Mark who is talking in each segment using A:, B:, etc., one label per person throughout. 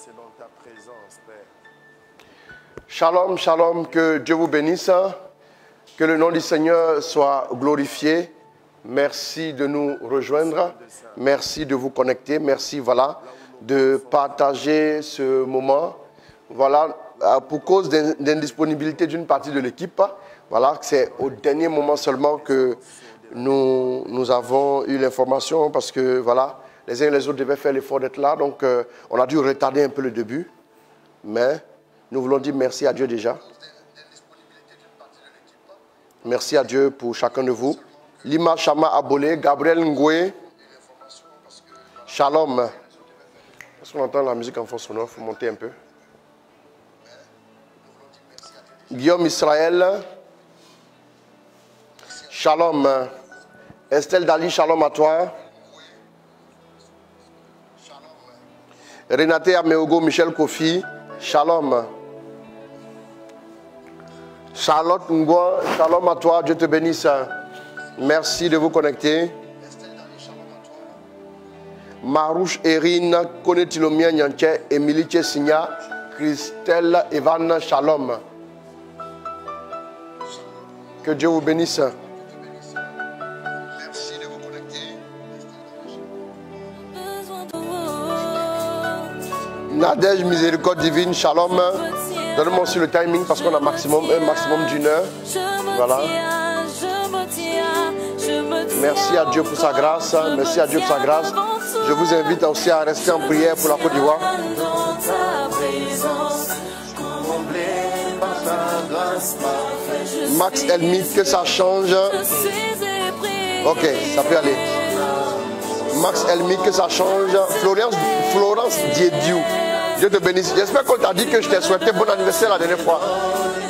A: C'est dans ta présence, Père. Shalom, shalom, que Dieu vous bénisse, que le nom du Seigneur soit glorifié. Merci de nous rejoindre, merci de vous connecter, merci de partager ce moment. Pour cause d'indisponibilité d'une partie de l'équipe, c'est au dernier moment seulement que nous avons eu l'information parce que les uns et les autres devaient faire l'effort d'être là, donc on a dû retarder un peu le début, mais nous voulons dire merci à Dieu déjà. Merci à Dieu pour chacun de vous. Lima Chama Abolé, Gabriel Ngoué, Shalom. Est-ce qu'on entend la musique en fond sonore? Il faut monter un peu. Guillaume Israël, Shalom. Estelle Dali, Shalom à toi. Renate Ameogo, Michel Kofi, Shalom. Charlotte Ngwa, Shalom à toi, Dieu te bénisse. Merci de vous connecter. Marouche Erin, Konetilomia Nyanche, Émilie Tchessigna, Christelle Evan, Shalom. Que Dieu vous bénisse. Merci de vous connecter. Nadège Miséricorde Divine, Shalom. Donne-moi aussi le timing parce qu'on a un maximum d'une heure. Voilà. Merci à Dieu pour sa grâce. Merci à Dieu pour sa grâce. Je vous invite aussi à rester en prière pour la Côte d'Ivoire. Max Elmit, que ça change. Ok, ça peut aller. Max Elmit, que ça change. Florence Diediou. Dieu te bénisse. J'espère qu'on t'a dit que je t'ai souhaité bon anniversaire la dernière fois.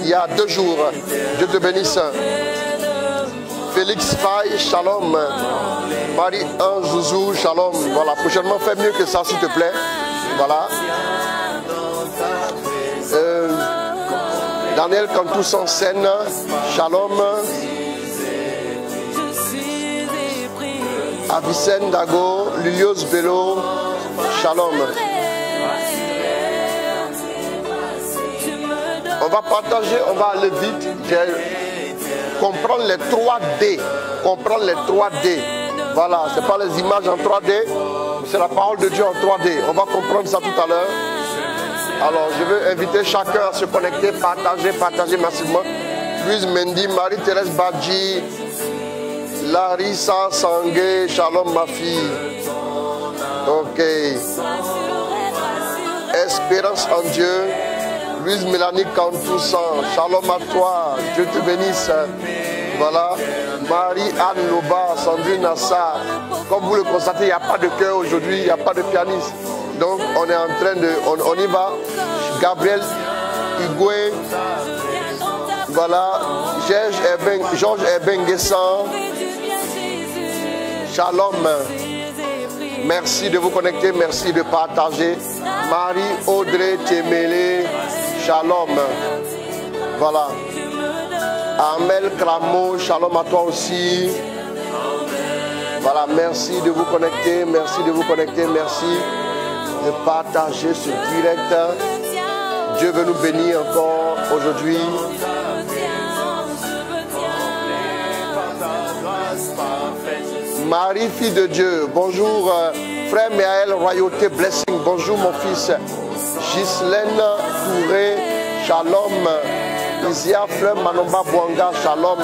A: Il y a 2 jours. Dieu te bénisse. Félix Faye, Shalom. Marie-Anne Zouzou, Shalom. Voilà, prochainement, fais mieux que ça, s'il te plaît. Voilà. Daniel Cantou sans scène, Shalom. Avicenne Dago, Lilios Bello, Shalom. On va partager, on va aller vite. Comprendre les 3D. Comprendre les 3D. Voilà, ce n'est pas les images en 3D, c'est la parole de Dieu en 3D. On va comprendre ça tout à l'heure. Alors, je veux inviter chacun à se connecter, partager massivement. Louise Mendy, Marie-Thérèse Badji, Larissa Sangue, Shalom ma fille. Ok. Espérance en Dieu. Louise Mélanie Cantoussan, Shalom à toi, Dieu te bénisse. Voilà, Marie-Anne Loba, Sandrine Nassar. Comme vous le constatez, il n'y a pas de chœur aujourd'hui, il n'y a pas de pianiste. Donc on est en train de, on y va. Gabriel Higué, voilà, Georges Ebenguessan, Shalom. Merci de vous connecter, merci de partager. Marie-Audrey Temele, Shalom. Voilà. Amel Kramo, Shalom à toi aussi. Voilà, merci de vous connecter, merci de vous connecter, merci de partager ce direct. Dieu veut nous bénir encore aujourd'hui. Marie, fille de Dieu, bonjour frère Méaël, royauté, blessing, bonjour mon fils. Ghislaine Touré, Shalom. Isia Fleur Manomba Bouanga, Shalom.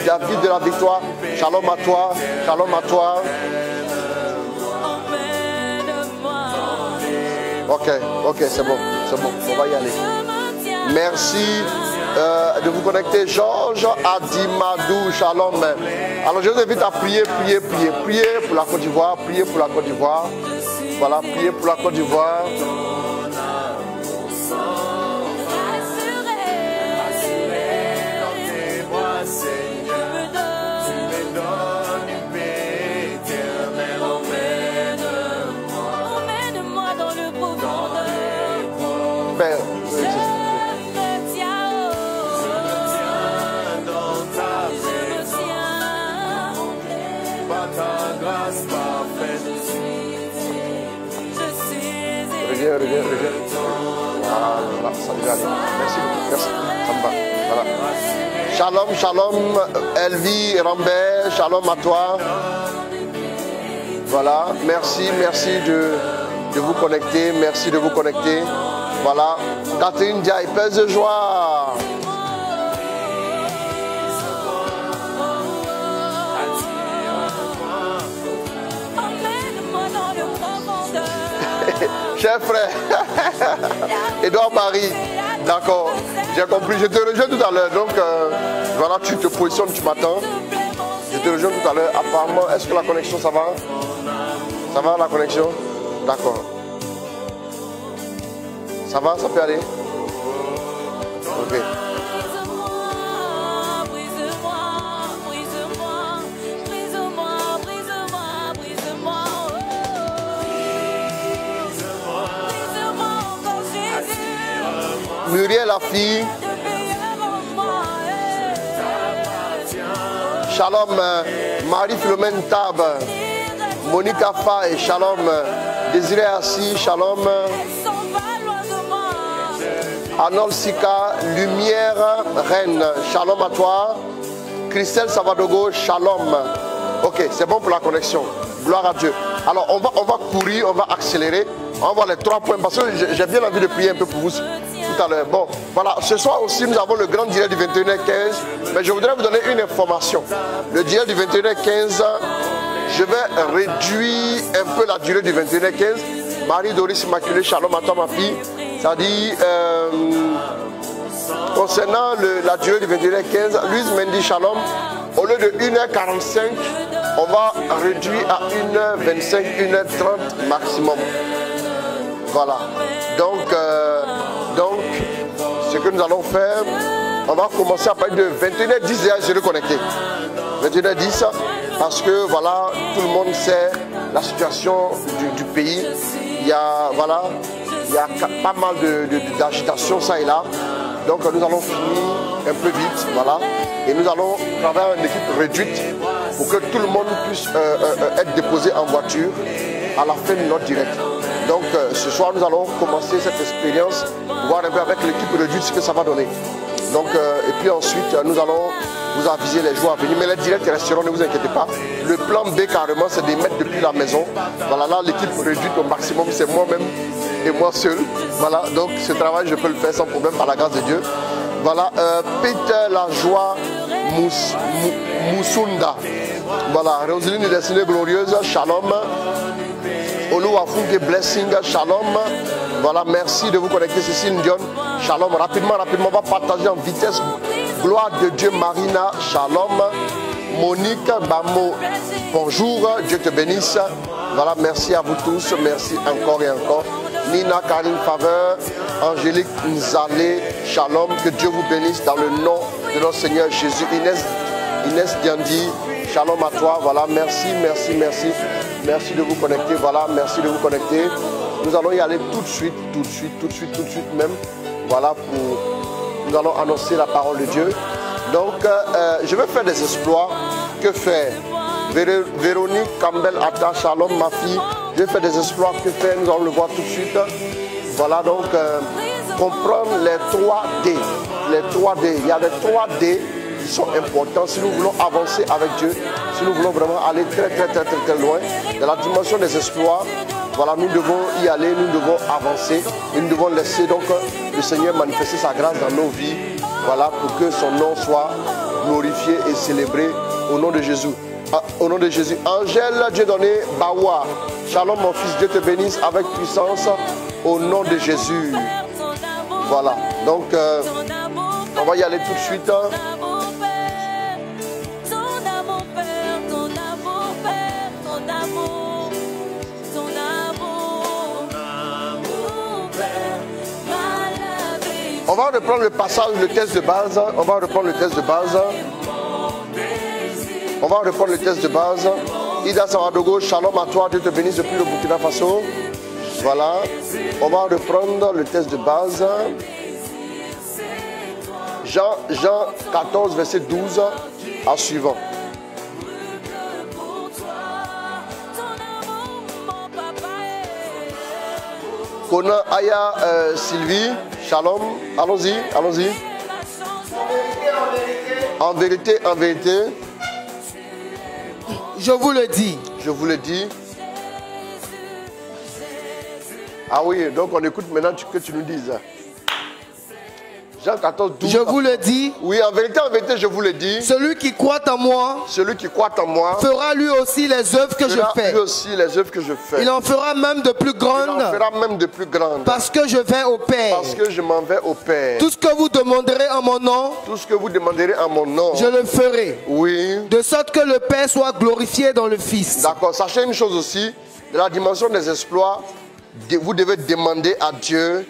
A: David de la Victoire, Shalom à toi, Shalom à toi. Ok, c'est bon, on va y aller. Merci de vous connecter. Georges Adimadou, Shalom. Alors je vous invite à prier pour la Côte d'Ivoire, prier pour la Côte d'Ivoire. Voilà, prier pour la Côte d'Ivoire. Père, reviens, reviens, reviens. Voilà, ça devrait aller. Merci beaucoup, merci. Ça me va. Voilà. Shalom, shalom, Elvie, Rambert, shalom à toi. Voilà, merci, merci de vous connecter, merci de vous connecter. Voilà, Catherine Diaye, pèse de joie. Cher frère, Edouard Marie, d'accord, j'ai compris, je te rejoins tout à l'heure, donc voilà, tu te positionnes, tu m'attends, je te rejoins tout à l'heure, apparemment, est-ce que la connexion, ça va? Ça va la connexion? D'accord. Ça va, ça peut aller? Ok. Muriel la fille. Shalom Marie-Philomène Tab. Monica Faye, shalom. Désiré Assis, shalom. Arnold Sika, Lumière Reine, shalom à toi. Christelle Savadogo, shalom. Ok, c'est bon pour la connexion. Gloire à Dieu. Alors on va courir, on va accélérer. On va voir les 3 points parce que j'ai bien envie de prier un peu pour vous tout à l'heure. Bon, voilà, ce soir aussi nous avons le grand direct du 21h15. Mais je voudrais vous donner une information. Le direct du 21h15, je vais réduire un peu la durée du 21h15. Marie Doris Immaculée, shalom à toi ma fille. C'est-à-dire, concernant la durée du 21h15, Louise Mendy, shalom. Au lieu de 1h45, on va réduire à 1h25, 1h30 maximum. Voilà. Donc, ce que nous allons faire, on va commencer à partir de 21h10 et je vais connecter. 21h10, parce que voilà, tout le monde sait la situation du pays. Il y a, voilà, il y a pas mal d'agitation, ça et là. Donc nous allons finir un peu vite, voilà. Et nous allons travailler une équipe réduite pour que tout le monde puisse être déposé en voiture à la fin de notre direct. Donc ce soir nous allons commencer cette expérience, voir un peu avec l'équipe réduite ce que ça va donner. Donc et puis ensuite nous allons vous aviser les jours à venir. Mais les directs resteront, ne vous inquiétez pas. Le plan B carrément c'est de mettre depuis la maison. Voilà, là l'équipe réduite au maximum, c'est moi-même et moi seul. Voilà, donc ce travail je peux le faire sans problème par la grâce de Dieu. Voilà, Peter Lajoie Moussunda. Voilà, Roseline Destinée Glorieuse, shalom. Oluwafunke Blessing, shalom. Voilà, merci de vous connecter, Cécile Dion, shalom. Rapidement, on va partager en vitesse. Gloire de Dieu, Marina, shalom. Monique Bamo, bonjour, Dieu te bénisse. Voilà, merci à vous tous, merci encore et encore. Nina Karine Faveur, Angélique Nzale, shalom, que Dieu vous bénisse dans le nom de notre Seigneur Jésus. Inès Diandi, shalom à toi, voilà, merci de vous connecter, voilà, merci de vous connecter. Nous allons y aller tout de suite même, voilà, nous allons annoncer la parole de Dieu. Donc, je vais faire des exploits. Que faire? Véronique Campbell Atta, shalom ma fille. Je vais faire des exploits. Que faire? Nous allons le voir tout de suite. Voilà donc, comprendre les 3D. Les 3D. Il y a des 3D qui sont importants si nous voulons avancer avec Dieu. Si nous voulons vraiment aller très loin. Dans la dimension des exploits, voilà, nous devons y aller, nous devons avancer. Et nous devons laisser donc le Seigneur manifester sa grâce dans nos vies. Voilà, pour que son nom soit glorifié et célébré au nom de Jésus. Au nom de Jésus. Angèle, Dieu donné, Bawa. Shalom mon fils, Dieu te bénisse avec puissance au nom de Jésus. Voilà. Donc, on va y aller tout de suite. On va reprendre le passage, le test de base. On va reprendre le test de base. Ida Savadogo, shalom à toi, Dieu te bénisse depuis le Burkina Faso. Voilà. On va reprendre le test de base. Jean 14, verset 12 à suivant. Kona Aya Sylvie, shalom. Allons-y, allons-y. En vérité, en vérité.
B: Je vous le dis.
A: Je vous le dis. Ah oui, donc on écoute maintenant que tu nous dises. Jean 14, 12.
B: Je vous le dis.
A: Oui, en vérité, je vous le dis.
B: Celui qui croit en moi.
A: Celui qui croit en moi.
B: Fera lui aussi les œuvres que je fais.
A: Lui aussi les œuvres que je fais.
B: Il en fera même de plus grandes.
A: Il en fera même de plus grandes.
B: Parce que je vais au Père.
A: Parce que je m'en vais au Père.
B: Tout ce que vous demanderez en mon nom.
A: Tout ce que vous demanderez en mon nom.
B: Je le ferai.
A: Oui.
B: De sorte que le Père soit glorifié dans le Fils.
A: D'accord. Sachez une chose aussi. De la dimension des exploits, vous devez demander à Dieu.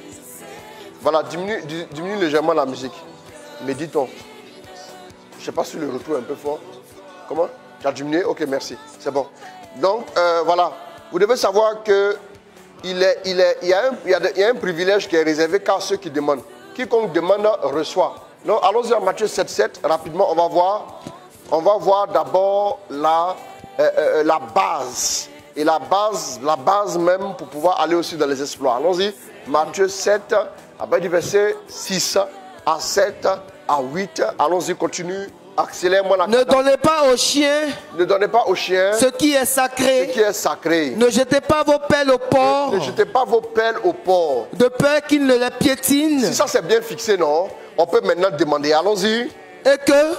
A: Voilà, diminue légèrement la musique. Méditons. Je ne sais pas si le retour est un peu fort. Comment? Tu as diminué? Ok, merci. C'est bon. Donc, voilà. Vous devez savoir que il y a un privilège qui est réservé qu'à ceux qui demandent. Quiconque demande reçoit. Donc, allons-y à Matthieu 7,7. Rapidement, on va voir d'abord la base. Et la base même pour pouvoir aller aussi dans les exploits. Allons-y. Matthieu 7, à partir du verset 6 à 7 à 8. Allons-y, continue. Accélère-moi la
B: Ne donnez pas aux chiens.
A: Ne donnez pas aux chiens
B: ce qui est sacré.
A: Ce qui est sacré.
B: Ne jetez pas vos pelles au porc.
A: Ne jetez pas vos pelles au porc.
B: De peur qu'ils ne les piétinent.
A: Si ça c'est bien fixé, non? On peut maintenant demander. Allons-y.
B: Et que,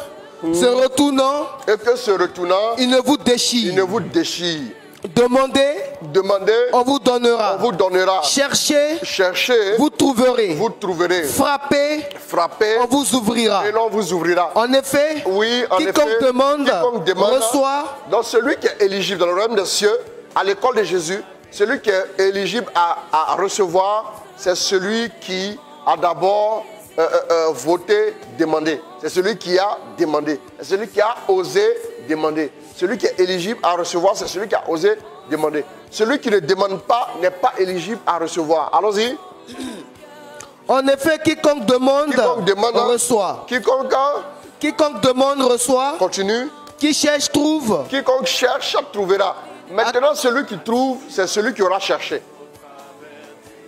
B: se retournant,
A: il
B: ne vous déchire.
A: Il ne vous déchire.
B: Demandez, on vous donnera.
A: On vous donnera.
B: Cherchez, vous trouverez. Frappez, on vous ouvrira.
A: Et l'on vous ouvrira.
B: En effet, quiconque demande, reçoit.
A: Donc celui qui est éligible dans le royaume des cieux, à l'école de Jésus, celui qui est éligible à recevoir, c'est celui qui a d'abord voté, demandé. C'est celui qui a demandé. C'est celui qui a osé demander. Celui qui est éligible à recevoir, c'est celui qui a osé demander. Celui qui ne demande pas n'est pas éligible à recevoir. Allons-y.
B: En effet, quiconque demande reçoit. Quiconque demande reçoit.
A: Continue.
B: Qui cherche trouve.
A: Quiconque cherche trouvera. Maintenant, celui qui trouve, c'est celui qui aura cherché.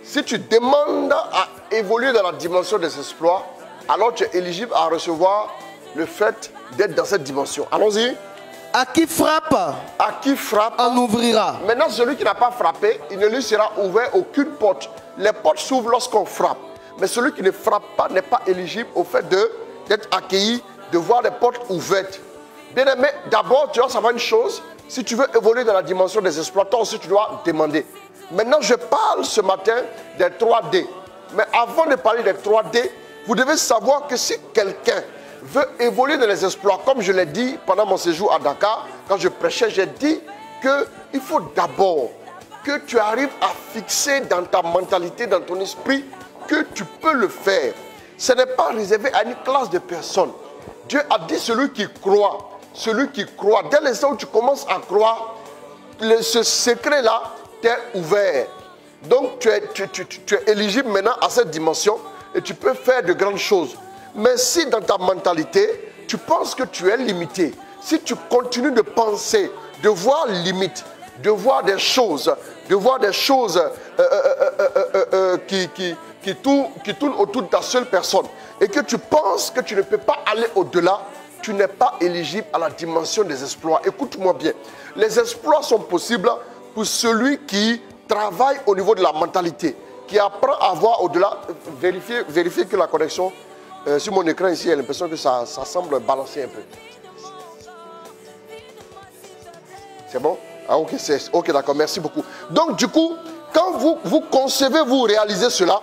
A: Si tu demandes à évoluer dans la dimension des exploits, alors tu es éligible à recevoir le fait d'être dans cette dimension. Allons-y.
B: À qui frappe, on ouvrira.
A: Maintenant, celui qui n'a pas frappé, il ne lui sera ouvert aucune porte. Les portes s'ouvrent lorsqu'on frappe. Mais celui qui ne frappe pas n'est pas éligible au fait d'être accueilli, de voir les portes ouvertes. Bien aimé, d'abord, tu dois savoir une chose. Si tu veux évoluer dans la dimension des exploits, toi aussi, tu dois demander. Maintenant, je parle ce matin des 3D. Mais avant de parler des 3D, vous devez savoir que si quelqu'un veut évoluer dans les exploits, comme je l'ai dit pendant mon séjour à Dakar, quand je prêchais, j'ai dit qu'il faut d'abord que tu arrives à fixer dans ta mentalité, dans ton esprit, que tu peux le faire. Ce n'est pas réservé à une classe de personnes. Dieu a dit celui qui croit. Dès l'instant où tu commences à croire, ce secret-là t'est ouvert. Donc tu es éligible maintenant à cette dimension et tu peux faire de grandes choses. Mais si dans ta mentalité, tu penses que tu es limité, si tu continues de penser, de voir limite, de voir des choses qui tournent autour de ta seule personne, et que tu penses que tu ne peux pas aller au-delà, tu n'es pas éligible à la dimension des exploits. Écoute-moi bien, les exploits sont possibles pour celui qui travaille au niveau de la mentalité, qui apprend à voir au-delà. Vérifiez que la connexion sur mon écran ici, il y a l'impression que ça semble balancer un peu. C'est bon? Ah ok, d'accord, merci beaucoup. Donc du coup, quand vous concevez, vous réalisez cela,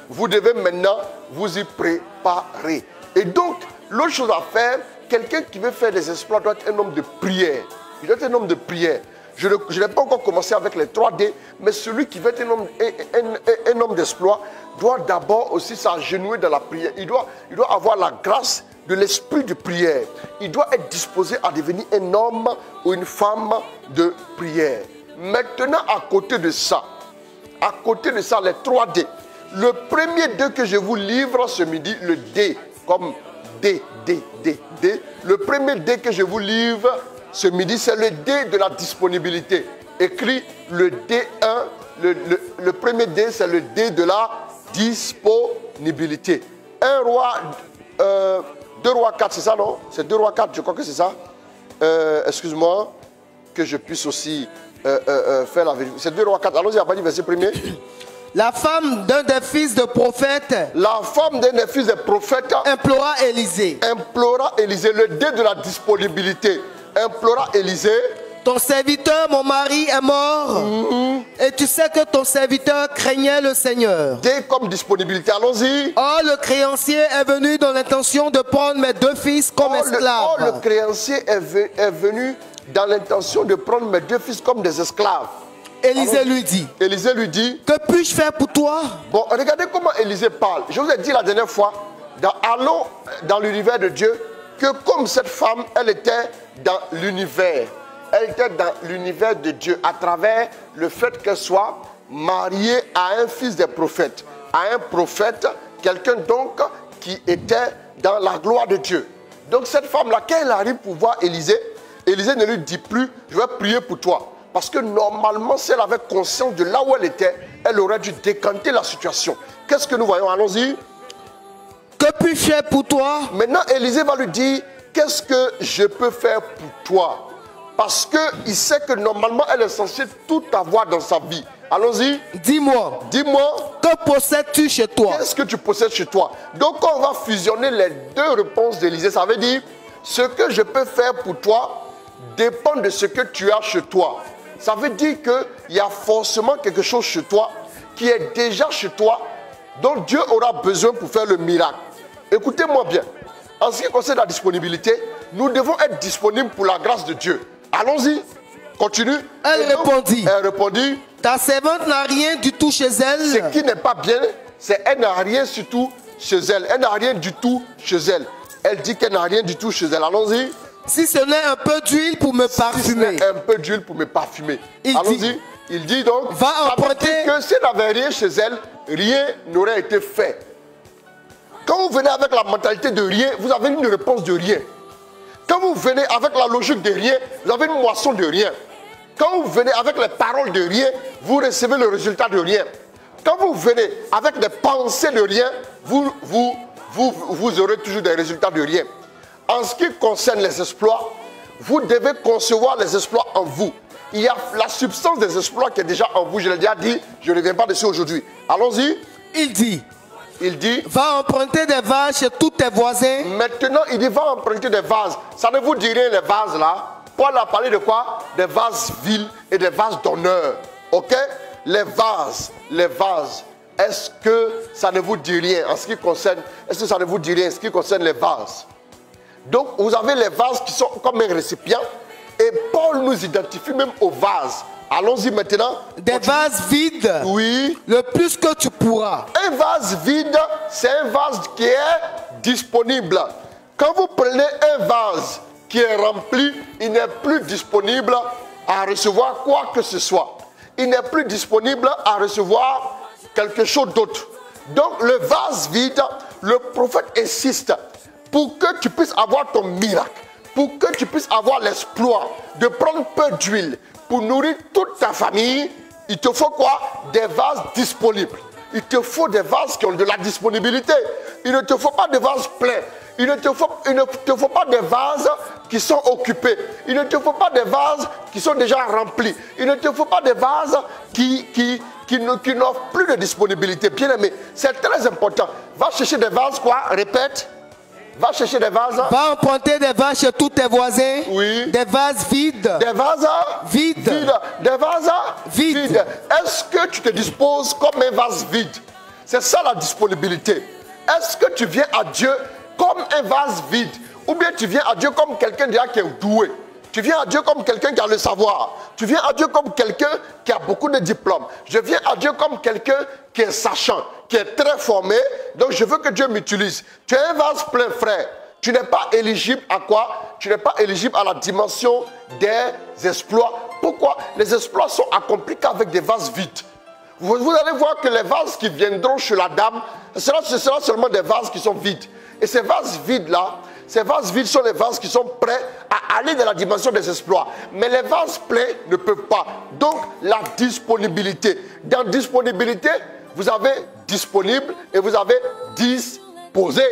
A: vous devez maintenant vous y préparer. Et donc, l'autre chose à faire, quelqu'un qui veut faire des exploits doit être un homme de prière. Il doit être un homme de prière. Je n'ai pas encore commencé avec les 3D, mais celui qui veut être un homme d'exploit doit d'abord aussi s'agenouiller dans la prière. Il doit avoir la grâce de l'esprit de prière. Il doit être disposé à devenir un homme ou une femme de prière. Maintenant, à côté de ça, les 3D. Le premier D que je vous livre ce midi, le D, comme D. Le premier D que je vous livre ce midi, c'est le D de la disponibilité. Écrit le D1 le premier D, c'est le D de la disponibilité. 2 rois 4, c'est ça, non? C'est 2 rois 4, je crois que c'est ça. Excuse-moi, que je puisse aussi faire la vérité. C'est 2 rois 4. Allons-y, à partir du verset 1er.
B: La femme d'un des fils de prophète.
A: La femme d'un des fils de prophète.
B: Implora Élisée.
A: Implora Élisée, le dé de la disponibilité. Implora Élisée.
B: Ton serviteur, mon mari, est mort. Et tu sais que ton serviteur craignait le Seigneur.
A: Dé comme disponibilité, allons-y.
B: Or, le créancier est venu dans l'intention de prendre mes 2 fils comme esclaves.
A: Or, le créancier est venu dans l'intention de prendre mes 2 fils comme des esclaves.
B: Élisée lui dit.
A: Élisée lui dit.
B: Que puis-je faire pour toi?
A: Bon, regardez comment Élisée parle. Je vous ai dit la dernière fois, allons dans l'univers de Dieu, que comme cette femme, elle était dans l'univers. Elle était dans l'univers de Dieu à travers le fait qu'elle soit mariée à un fils des prophètes. À un prophète, quelqu'un donc qui était dans la gloire de Dieu. Donc cette femme-là, quand elle arrive pour voir Élisée, Élisée ne lui dit plus, je vais prier pour toi. Parce que normalement, si elle avait conscience de là où elle était, elle aurait dû décanter la situation. Qu'est-ce que nous voyons? Allons-y.
B: Que puis-je faire pour toi?
A: Maintenant, Élisée va lui dire, qu'est-ce que je peux faire pour toi? Parce qu'il sait que normalement, elle est censée tout avoir dans sa vie. Allons-y.
B: Dis-moi.
A: Dis-moi.
B: Que possèdes-tu chez toi?
A: Qu'est-ce que tu possèdes chez toi? Donc, quand on va fusionner les 2 réponses d'Élisée, ça veut dire, ce que je peux faire pour toi dépend de ce que tu as chez toi. Ça veut dire qu'il y a forcément quelque chose chez toi qui est déjà chez toi, dont Dieu aura besoin pour faire le miracle. Écoutez-moi bien. En ce qui concerne la disponibilité, nous devons être disponibles pour la grâce de Dieu. Allons-y. Continue.
B: Elle répondit.
A: Elle répondit.
B: Ta servante n'a rien du tout chez elle.
A: Ce qui n'est pas bien, c'est qu'elle n'a rien du tout chez elle. Elle n'a rien du tout chez elle. Elle dit qu'elle n'a rien du tout chez elle. Allons-y.
B: Si ce n'est un peu d'huile pour me parfumer.
A: Un peu d'huile pour me parfumer. Allons-y. Il dit donc,
B: va emprunter.
A: Que si elle n'avait rien chez elle, rien n'aurait été fait. Quand vous venez avec la mentalité de rien, vous avez une réponse de rien. Quand vous venez avec la logique de rien, vous avez une moisson de rien. Quand vous venez avec les paroles de rien, vous recevez le résultat de rien. Quand vous venez avec des pensées de rien, vous aurez toujours des résultats de rien. En ce qui concerne les exploits, vous devez concevoir les exploits en vous. Il y a la substance des exploits qui est déjà en vous. Je l'ai déjà dit, je ne reviens pas dessus aujourd'hui. Allons-y.
B: Il dit,
C: va emprunter des vases chez tous tes voisins.
A: Maintenant, il dit, va emprunter des vases. Ça ne vous dit rien, les vases là. Paul a parlé de quoi? Des vases vils et des vases d'honneur. Ok? Les vases. Est-ce que ça ne vous dit rien en ce qui concerne? Est-ce que ça ne vous dit rien en ce qui concerne les vases? Donc, vous avez les vases qui sont comme un récipient. Et Paul nous identifie même aux vases. Allons-y maintenant.
C: Des vases vides.
A: Oui.
C: Le plus que tu pourras.
A: Un vase vide, c'est un vase qui est disponible. Quand vous prenez un vase qui est rempli, il n'est plus disponible à recevoir quoi que ce soit. Il n'est plus disponible à recevoir quelque chose d'autre. Donc le vase vide, le prophète insiste pour que tu puisses avoir ton miracle, pour que tu puisses avoir l'exploit de prendre peu d'huile pour nourrir toute ta famille. Il te faut quoi? Des vases disponibles. Il te faut des vases qui ont de la disponibilité. Il ne te faut pas de vases pleins. Il ne te faut pas des vases qui sont occupés. Il ne te faut pas des vases qui sont déjà remplis. Il ne te faut pas des vases qui n'offrent plus de disponibilité. Bien aimé, c'est très important. Va chercher des vases quoi? Répète. Va chercher des vases.
C: Va emprunter des vases chez tous tes voisins.
A: Oui.
C: Des vases vides.
A: Des vases
C: vides.
A: Des vases
C: vides.
A: Est-ce que tu te disposes comme un vase vide? C'est ça la disponibilité. Est-ce que tu viens à Dieu comme un vase vide? Ou bien tu viens à Dieu comme quelqu'un déjà qui est doué? Tu viens à Dieu comme quelqu'un qui a le savoir. Tu viens à Dieu comme quelqu'un qui a beaucoup de diplômes. Je viens à Dieu comme quelqu'un qui est sachant, qui est très formé. Donc je veux que Dieu m'utilise. Tu es un vase plein, frère. Tu n'es pas éligible à quoi? Tu n'es pas éligible à la dimension des exploits. Pourquoi? Les exploits sont accomplis qu'avec des vases vides. Vous allez voir que les vases qui viendront chez la dame, ce sera seulement des vases qui sont vides. Et ces vases vides-là, Ces vases vides sont les vases qui sont prêts à aller dans la dimension des exploits. Mais les vases pleins ne peuvent pas. Donc, la disponibilité. Dans disponibilité, vous avez disponible et vous avez disposé.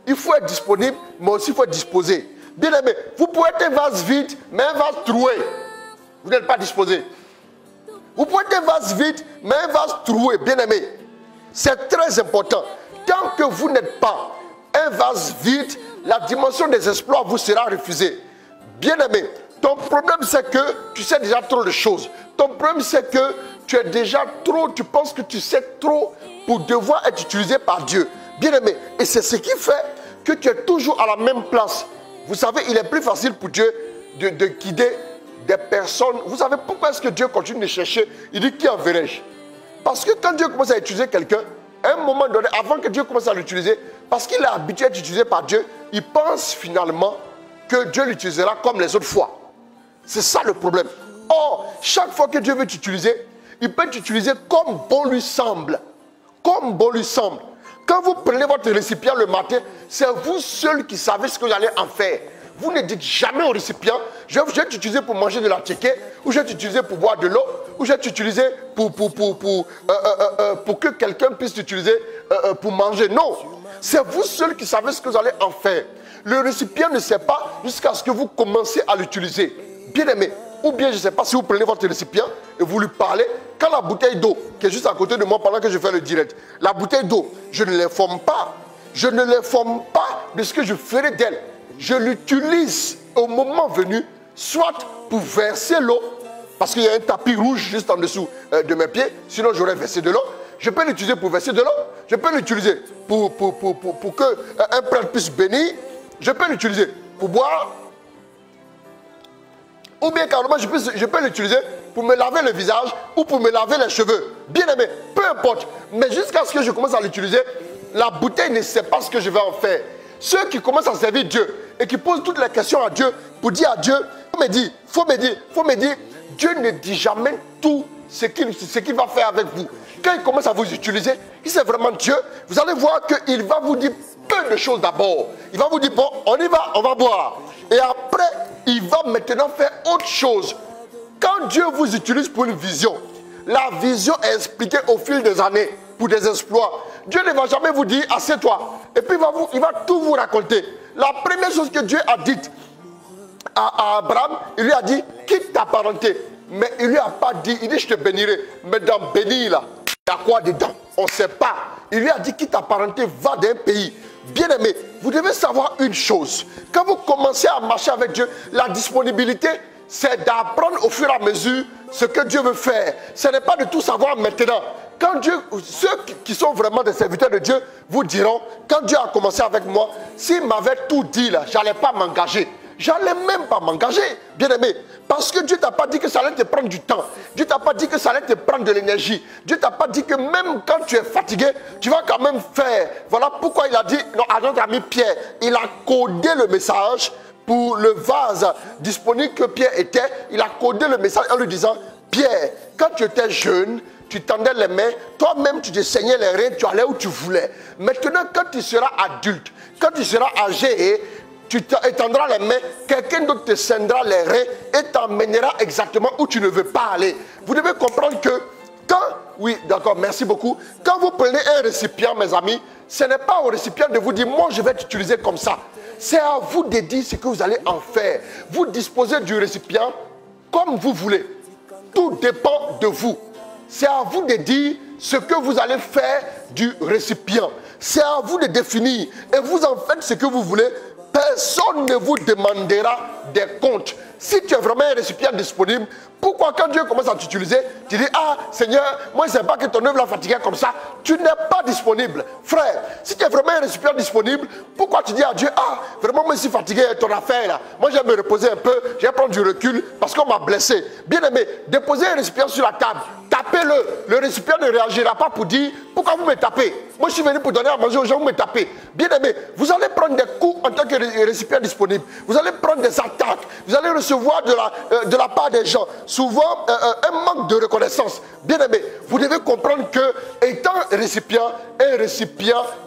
A: Il faut être disponible, mais aussi il faut être disposé. Bien aimé, vous pouvez être un vase vide, mais un vase troué. Vous n'êtes pas disposé. Vous pouvez être un vase vide, mais un vase troué. Bien aimé, c'est très important. Tant que vous n'êtes pas un vase vide, la dimension des exploits vous sera refusée. Bien aimé, ton problème c'est que tu sais déjà trop de choses. Ton problème c'est que tu es déjà trop, tu penses que tu sais trop pour devoir être utilisé par Dieu. Bien aimé, et c'est ce qui fait que tu es toujours à la même place. Vous savez, il est plus facile pour Dieu de guider des personnes. Vous savez pourquoi est-ce que Dieu continue de chercher? Il dit, qui enverrai-je? Parce que quand Dieu commence à utiliser quelqu'un, à un moment donné, avant que Dieu commence à l'utiliser, parce qu'il est habitué à être utilisé par Dieu, il pense finalement que Dieu l'utilisera comme les autres fois. C'est ça le problème. Or, chaque fois que Dieu veut t'utiliser, il peut t'utiliser comme bon lui semble. Comme bon lui semble. Quand vous prenez votre récipient le matin, c'est vous seul qui savez ce que vous allez en faire. Vous ne dites jamais au récipient, je vais t'utiliser pour manger de la tchéké, ou je vais t'utiliser pour boire de l'eau, ou je vais t'utiliser pour que quelqu'un puisse t'utiliser pour manger. Non, c'est vous seul qui savez ce que vous allez en faire. Le récipient ne sait pas jusqu'à ce que vous commencez à l'utiliser. Bien aimé, ou bien je ne sais pas si vous prenez votre récipient et vous lui parlez, quand la bouteille d'eau qui est juste à côté de moi pendant que je fais le direct, la bouteille d'eau, je ne l'informe pas. Je ne l'informe pas de ce que je ferai d'elle. Je l'utilise au moment venu, soit pour verser l'eau, parce qu'il y a un tapis rouge juste en dessous de mes pieds, sinon j'aurais versé de l'eau. Je peux l'utiliser pour verser de l'eau, je peux l'utiliser pour qu'un prêtre puisse bénir, je peux l'utiliser pour boire, ou bien carrément je peux l'utiliser pour me laver le visage ou pour me laver les cheveux. Bien aimé, peu importe. Mais jusqu'à ce que je commence à l'utiliser, la bouteille ne sait pas ce que je vais en faire. Ceux qui commencent à servir Dieu et qui posent toutes les questions à Dieu pour dire à Dieu, faut me dire, Dieu ne dit jamais tout ce qu'il va faire avec vous. Quand il commence à vous utiliser, si c'est vraiment Dieu, vous allez voir qu'il va vous dire peu de choses d'abord. Il va vous dire, bon, on y va, on va boire. Et après, il va maintenant faire autre chose. Quand Dieu vous utilise pour une vision, la vision est expliquée au fil des années pour des exploits. Dieu ne va jamais vous dire, assieds-toi. Et puis il va tout vous raconter. La première chose que Dieu a dite à Abraham, il lui a dit, quitte ta parenté. Mais il ne lui a pas dit, il dit, je te bénirai. Mais dans bénir là, il y a quoi dedans? On ne sait pas. Il lui a dit, quitte ta parenté, va d'un pays. Bien aimé, vous devez savoir une chose. Quand vous commencez à marcher avec Dieu, la disponibilité, c'est d'apprendre au fur et à mesure ce que Dieu veut faire. Ce n'est pas de tout savoir maintenant. Quand Dieu, ceux qui sont vraiment des serviteurs de Dieu vous diront, quand Dieu a commencé avec moi, s'il m'avait tout dit là, je n'allais pas m'engager. J'allais même pas m'engager, bien aimé. Parce que Dieu ne t'a pas dit que ça allait te prendre du temps. Dieu ne t'a pas dit que ça allait te prendre de l'énergie. Dieu ne t'a pas dit que même quand tu es fatigué, tu vas quand même faire. Voilà pourquoi il a dit, non, à notre ami Pierre, il a codé le message pour le vase disponible que Pierre était. Il a codé le message en lui disant, Pierre, quand tu étais jeune, tu tendais les mains, toi-même tu te saignais les reins, tu allais où tu voulais. Maintenant, quand tu seras adulte, quand tu seras âgé, tu étendras les mains, quelqu'un d'autre te scindra les reins et t'emmènera exactement où tu ne veux pas aller. Vous devez comprendre que quand, oui, d'accord, merci beaucoup. Quand vous prenez un récipient, mes amis, ce n'est pas au récipient de vous dire, moi je vais t'utiliser comme ça. C'est à vous de dire ce que vous allez en faire. Vous disposez du récipient comme vous voulez. Tout dépend de vous. C'est à vous de dire ce que vous allez faire du récipient. C'est à vous de définir. Et vous en faites ce que vous voulez. Personne ne vous demandera des comptes. Si tu es vraiment un récipient disponible, pourquoi quand Dieu commence à t'utiliser, tu dis, ah Seigneur, moi je ne sais pas que ton œuvre l'a fatigué comme ça. Tu n'es pas disponible. Frère, si tu es vraiment un récipient disponible, pourquoi tu dis à Dieu, ah vraiment moi je suis fatigué, ton affaire là. Moi je vais me reposer un peu, je vais prendre du recul parce qu'on m'a blessé. Bien aimé, déposez un récipient sur la table, tapez-le. Le récipient ne réagira pas pour dire, pourquoi vous me tapez? Moi je suis venu pour donner à manger aux gens, vous me tapez. Bien aimé, vous allez prendre des coups en tant que récipient disponible. Vous allez prendre des attaques. Vous allez recevoir de la part des gens souvent un manque de reconnaissance. Bien aimé, vous devez comprendre que étant un récipient,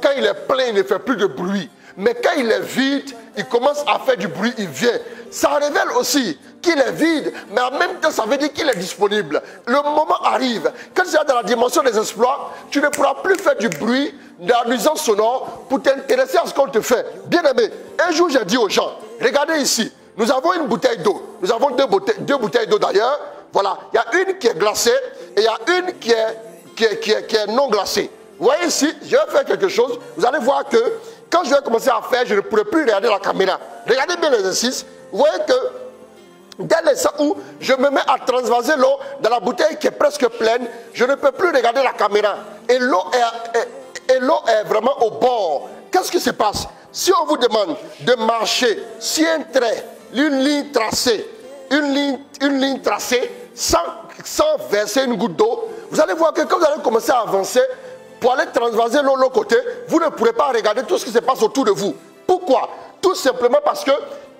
A: quand il est plein, il ne fait plus de bruit. Mais quand il est vide, il commence à faire du bruit, il vient. Ça révèle aussi qu'il est vide, mais en même temps, ça veut dire qu'il est disponible. Le moment arrive, quand tu es dans la dimension des exploits, tu ne pourras plus faire du bruit, de la nuisance sonore pour t'intéresser à ce qu'on te fait. Bien aimé, un jour j'ai dit aux gens, regardez ici, nous avons une bouteille d'eau. Nous avons deux bouteilles d'eau d'ailleurs. Voilà, il y a une qui est glacée et il y a une qui est non glacée. Vous voyez ici, je vais faire quelque chose. Vous allez voir que quand je vais commencer à faire, je ne pourrai plus regarder la caméra. Regardez bien l'exercice. Vous voyez que dès l'instant où je me mets à transvaser l'eau dans la bouteille qui est presque pleine, je ne peux plus regarder la caméra. Et l'eau est vraiment au bord. Qu'est-ce qui se passe? Si on vous demande de marcher sur un trait, une ligne tracée, sans verser une goutte d'eau, vous allez voir que quand vous allez commencer à avancer, pour aller transvaser l'eau de l'autre côté, vous ne pourrez pas regarder tout ce qui se passe autour de vous. Pourquoi? Tout simplement parce que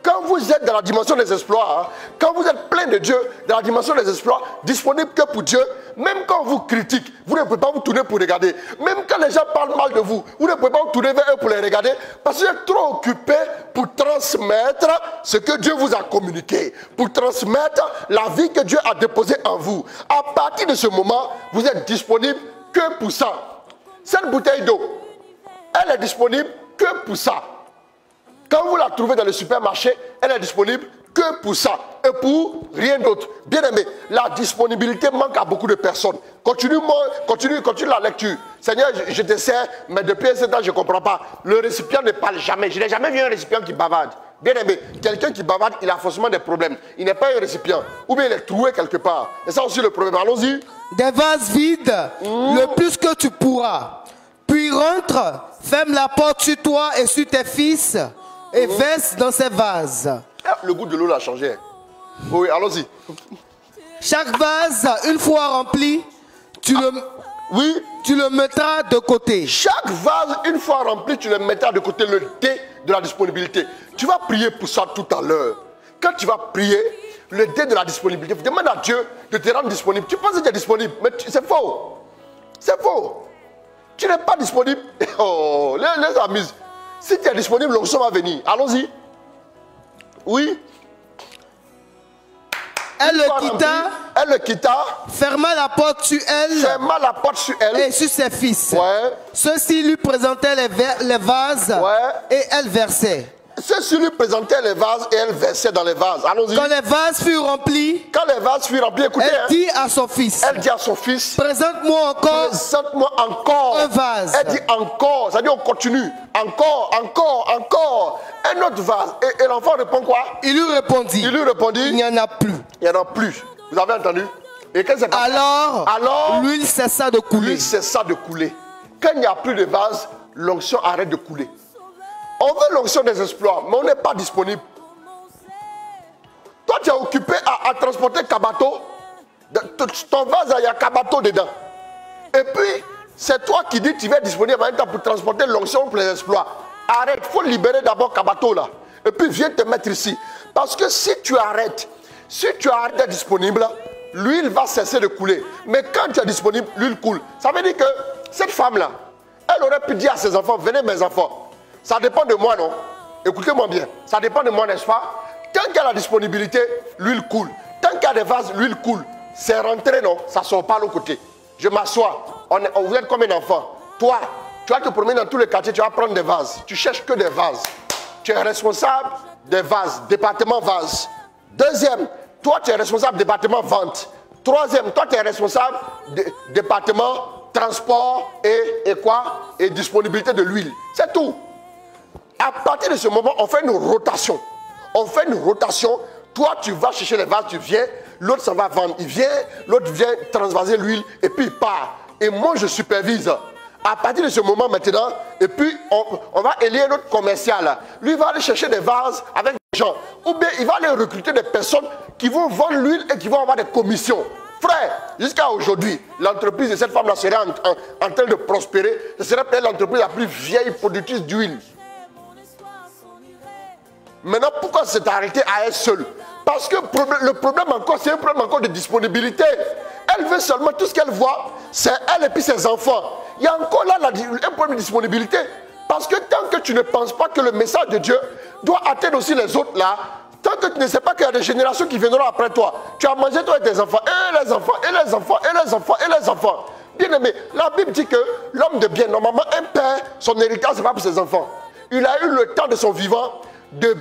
A: quand vous êtes dans la dimension des exploits, quand vous êtes plein de Dieu, dans la dimension des exploits, disponible que pour Dieu, même quand on vous critique, vous ne pouvez pas vous tourner pour regarder. Même quand les gens parlent mal de vous, vous ne pouvez pas vous tourner vers eux pour les regarder, parce que vous êtes trop occupé pour transmettre ce que Dieu vous a communiqué, pour transmettre la vie que Dieu a déposée en vous. À partir de ce moment, vous êtes disponible que pour ça. Cette bouteille d'eau, elle est disponible que pour ça. Quand vous la trouvez dans le supermarché, elle est disponible que pour ça et pour rien d'autre. Bien aimé, la disponibilité manque à beaucoup de personnes. Continue la lecture. Seigneur, je te sers, mais depuis un certain temps, je ne comprends pas. Le récipient ne parle jamais. Je n'ai jamais vu un récipient qui bavarde. Bien aimé, quelqu'un qui bavarde, il a forcément des problèmes. Il n'est pas un récipient. Ou bien il est troué quelque part. Et ça aussi le problème. Allons-y.
B: Des vases vides, le plus que tu pourras. Puis rentre, ferme la porte sur toi et sur tes fils et verse dans ces vases.
A: Le goût de l'eau l'a changé. Oui, allons-y.
B: Chaque vase, une fois rempli, tu le mettras de côté.
A: Chaque vase, une fois rempli, tu le mettras de côté, le dé de la disponibilité. Tu vas prier pour ça tout à l'heure. Quand tu vas prier, le dé de la disponibilité, demande à Dieu de te rendre disponible. Tu penses que tu es disponible, mais c'est faux. C'est faux. Tu n'es pas disponible. Oh, les amis, si tu es disponible, l'onction va venir. Allons-y. Oui.
B: Elle le quitta,
A: ferma la porte sur elle,
B: et sur ses fils.
A: Ouais.
B: Ceux-ci lui présentaient les vases, et elle versait.
A: Ceux-ci lui présentaient les vases et elle versait dans les vases. Allons-y.
B: Quand les vases furent remplis,
A: écoutez,
B: elle dit à son fils, présente-moi encore un vase.
A: Elle dit encore, ça dit on continue. Encore. Un autre vase. Et l'enfant répond quoi?
B: Il lui répondit, il n'y en a plus.
A: Il n'y en a plus. Vous avez entendu? Et qu'est-ce qui s'est passé?
B: Alors, l'huile cessa de couler.
A: Quand il n'y a plus de vase, l'onction arrête de couler. On veut l'onction des exploits, mais on n'est pas disponible. Toi, tu es occupé à transporter Kabato. Ton vase, il y a Kabato dedans. Et puis, c'est toi qui dis que tu vas être disponible en même temps pour transporter l'onction pour les exploits. Arrête, il faut libérer d'abord Kabato là. Et puis, viens te mettre ici. Parce que si tu arrêtes d'être disponible, l'huile va cesser de couler. Mais quand tu es disponible, l'huile coule. Ça veut dire que cette femme-là, elle aurait pu dire à ses enfants, venez mes enfants. Ça dépend de moi, non? Écoutez-moi bien. Ça dépend de moi, n'est-ce pas? Tant qu'il y a la disponibilité, l'huile coule. Tant qu'il y a des vases, l'huile coule. C'est rentré, non? Ça ne sort pas de l'autre côté. Je m'assois. Vous êtes comme un enfant. Toi, tu vas te promener dans tous les quartiers, tu vas prendre des vases. Tu cherches que des vases. Tu es responsable des vases, département vases. Deuxième, toi, tu es responsable département vente. Troisième, toi, tu es responsable département transport et quoi? Et disponibilité de l'huile. C'est tout. À partir de ce moment, on fait une rotation. Toi, tu vas chercher les vases, tu viens. L'autre, ça va vendre. Il vient. L'autre vient transvaser l'huile. Et puis, il part. Et moi, je supervise. À partir de ce moment maintenant, et puis, on va élire notre commercial. Lui, il va aller chercher des vases avec des gens. Ou bien, il va aller recruter des personnes qui vont vendre l'huile et qui vont avoir des commissions. Frère, jusqu'à aujourd'hui, l'entreprise de cette femme-là serait en train de prospérer. Ce serait peut-être l'entreprise la plus vieille productrice d'huile. Maintenant, pourquoi c'est arrêté à elle seule? Parce que le problème encore, c'est un problème encore de disponibilité. Elle veut seulement, tout ce qu'elle voit, c'est elle et puis ses enfants. Il y a encore là un problème de disponibilité. Parce que tant que tu ne penses pas que le message de Dieu doit atteindre aussi les autres là, tant que tu ne sais pas qu'il y a des générations qui viendront après toi, tu as mangé toi et tes enfants, et les enfants, et les enfants, et les enfants, et les enfants. Bien aimé, la Bible dit que l'homme de bien, normalement, un père, son héritage, ce n'est pas pour ses enfants. Il a eu le temps de son vivant de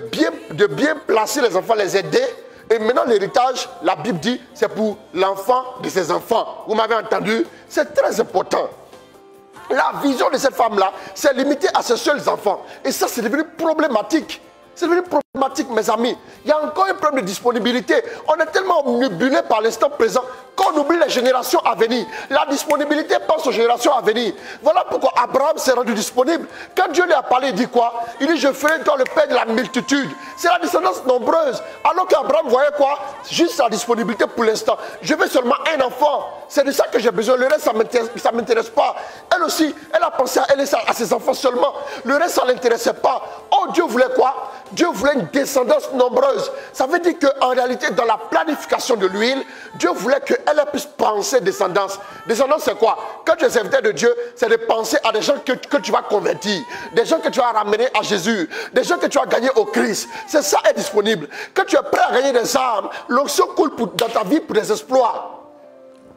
A: bien placer les enfants, les aider. Et maintenant, l'héritage, la Bible dit, c'est pour l'enfant de ses enfants. Vous m'avez entendu? C'est très important. La vision de cette femme-là, c'est limité à ses seuls enfants. Et ça, c'est devenu problématique. C'est devenu problématique, mes amis. Il y a encore un problème de disponibilité. On est tellement omnibulé par l'instant présent qu'on oublie les générations à venir. La disponibilité pense aux générations à venir. Voilà pourquoi Abraham s'est rendu disponible. Quand Dieu lui a parlé, il dit quoi? Il dit, je ferai toi le père de la multitude. C'est la descendance nombreuse. Alors qu'Abraham voyait quoi? Juste sa disponibilité pour l'instant. Je veux seulement un enfant. C'est de ça que j'ai besoin. Le reste, ça ne m'intéresse pas. Elle aussi, elle a pensé à elle et à ses enfants seulement. Le reste, ça ne l'intéressait pas. Oh, Dieu voulait quoi? Dieu voulait une descendance nombreuse. Ça veut dire qu'en réalité, dans la planification de l'huile, Dieu voulait qu'elle puisse penser descendance. Descendance, c'est quoi? Quand tu es serviteur de Dieu, c'est de penser à des gens que tu vas convertir, des gens que tu vas ramener à Jésus, des gens que tu vas gagner au Christ. C'est ça est disponible. Quand tu es prêt à gagner des âmes, l'onction coule dans ta vie pour des exploits.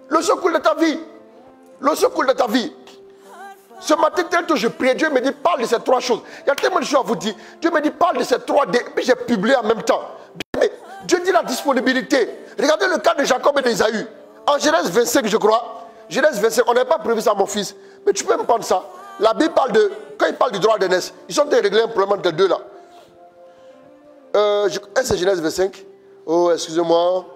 A: L'onction coule dans ta vie. L'onction coule dans ta vie. Ce matin, tantôt je priais, Dieu me dit, parle de ces trois choses. Il y a tellement de choses à vous dire. Dieu me dit, parle de ces trois, et puis j'ai publié en même temps. Mais Dieu dit la disponibilité. Regardez le cas de Jacob et d'Ésaü. En Genèse 25, je crois. Genèse 25, on n'avait pas prévu ça, mon fils. Mais tu peux me prendre ça. La Bible parle de, quand il parle du droit d'aînesse, ils sont en train de régler un problème entre les deux là. Est-ce que c'est Genèse 25? Oh, excusez-moi.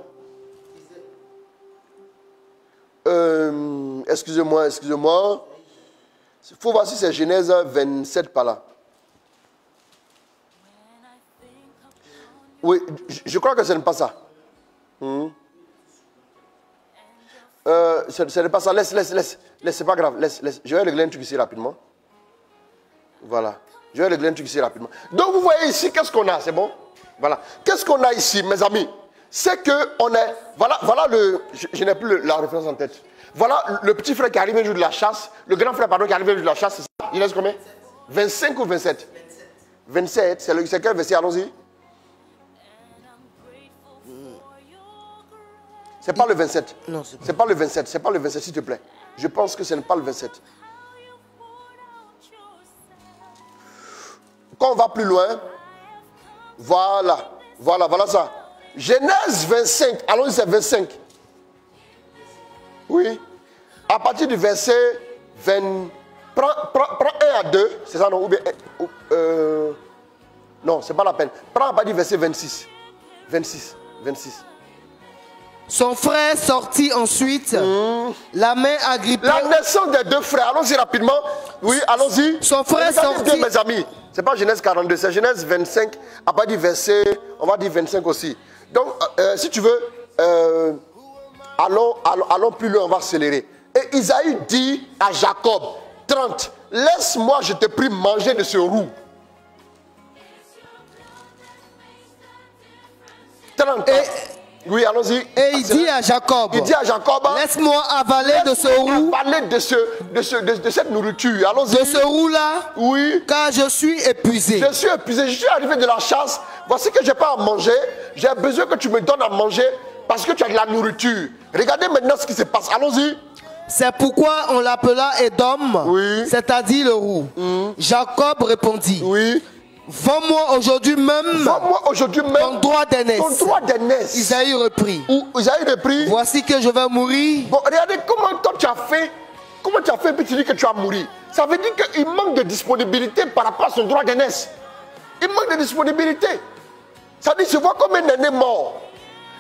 A: Excusez-moi. Il faut voir si c'est Genèse 27 par là. Oui, je crois que ce n'est pas ça. Ce n'est pas ça. Laisse, c'est pas grave. Laisse. Je vais régler un truc ici rapidement. Voilà. Je vais régler un truc ici rapidement. Donc vous voyez ici, qu'est-ce qu'on a? C'est bon? Voilà. Qu'est-ce qu'on a ici, mes amis? C'est qu'on est... Voilà le... Je n'ai plus la référence en tête. Voilà le petit frère qui arrive un jour de la chasse. Le grand frère, pardon, qui arrive un jour de la chasse. C'est ça? Il reste combien? 25 ou 27? 27. C'est quel verset? Allons-y. C'est pas le 27. Non, c'est pas le 27. C'est pas le 27, s'il te plaît. Je pense que ce n'est pas le 27. Quand on va plus loin, voilà ça. Genèse 25. Allons-y, c'est 25. Oui. À partir du verset 20. Prends 1 à 2. C'est ça, non? Ou bien, non, c'est pas la peine. Prends à partir du verset 26. 26.
B: Son frère sortit ensuite, la main agrippée.
A: La naissance des deux frères. Allons-y rapidement. Oui, allons-y.
B: Son frère sortit.
A: Mes amis. C'est pas Genèse 42, c'est Genèse 25. À partir du verset, on va dire 25 aussi. Donc, si tu veux, allons plus loin, on va accélérer. Et Isaïe dit à Jacob, 30, laisse-moi, je te prie, manger de ce roux. 30. Oui, allons-y.
B: Et il dit à Jacob, laisse-moi avaler de ce roux.
A: Avaler de cette nourriture. Allons-y.
B: De ce roux-là.
A: Oui.
B: Car je suis épuisé.
A: Je suis épuisé. Je suis arrivé de la chasse. Voici que je n'ai pas à manger. J'ai besoin que tu me donnes à manger parce que tu as de la nourriture. Regardez maintenant ce qui se passe. Allons-y.
B: C'est pourquoi on l'appela Édom, oui, c'est-à-dire le roux. Jacob répondit, oui, vends-moi aujourd'hui même ton droit d'aînesse. Isaïe reprit. Voici que je vais mourir.
A: Bon, regardez comment toi tu as fait. Comment tu as fait, puis tu dis que tu vas mourir. Ça veut dire qu'il manque de disponibilité par rapport à son droit d'aînesse. Il manque de disponibilité. Ça veut dire qu'il se voit comme un aîné mort.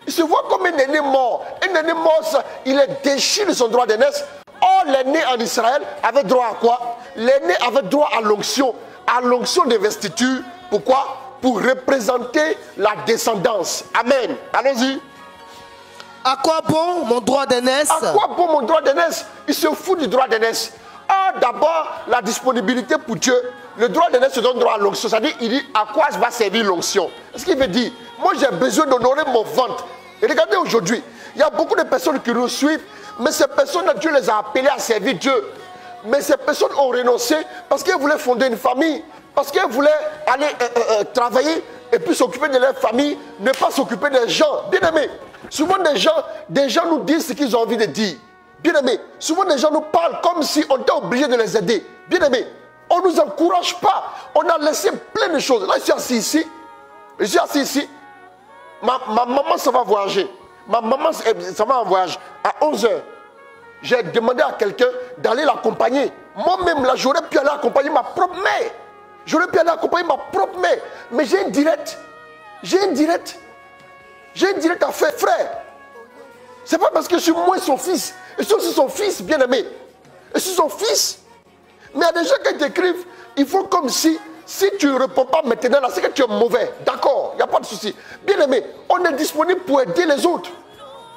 A: Il se voit comme un aîné mort. Un aîné mort, il est déchu de son droit d'aînesse. Or, l'aîné en Israël avait droit à quoi? L'aîné avait droit à l'onction. À l'onction des vestiges. Pourquoi? Pour représenter la descendance. Amen. Allons-y.
B: À quoi bon mon droit d'aînesse?
A: À quoi bon mon droit d'aînesse? Il se fout du droit d'aînesse. Ah, d'abord, la disponibilité pour Dieu. Le droit d'aînesse se donne droit à l'onction. C'est-à-dire, il dit à quoi va servir l'onction. Ce qu'il veut dire, moi j'ai besoin d'honorer mon ventre. Et regardez aujourd'hui, il y a beaucoup de personnes qui nous suivent, mais ces personnes, Dieu les a appelées à servir Dieu. Mais ces personnes ont renoncé parce qu'elles voulaient fonder une famille, parce qu'elles voulaient aller travailler et puis s'occuper de leur famille, ne pas s'occuper des gens. Bien aimé, souvent des gens nous disent ce qu'ils ont envie de dire. Bien aimé, souvent des gens nous parlent comme si on était obligé de les aider. Bien aimé, on ne nous encourage pas. On a laissé plein de choses. Là, je suis assis ici. Je suis assis ici. Ma maman, ça va voyager. Ma maman, ça va en voyage à 11h. J'ai demandé à quelqu'un d'aller l'accompagner. Moi-même, là, j'aurais pu aller accompagner ma propre mère. J'aurais pu aller accompagner ma propre mère. Mais j'ai une directe. J'ai une directe à faire, frère. C'est pas parce que je suis moi son fils. Et je suis aussi son fils, bien aimé. Et je suis son fils. Mais il y a des gens qui t'écrivent, il faut comme si tu ne réponds pas maintenant, là, c'est que tu es mauvais. D'accord, il n'y a pas de souci. Bien aimé, on est disponible pour aider les autres.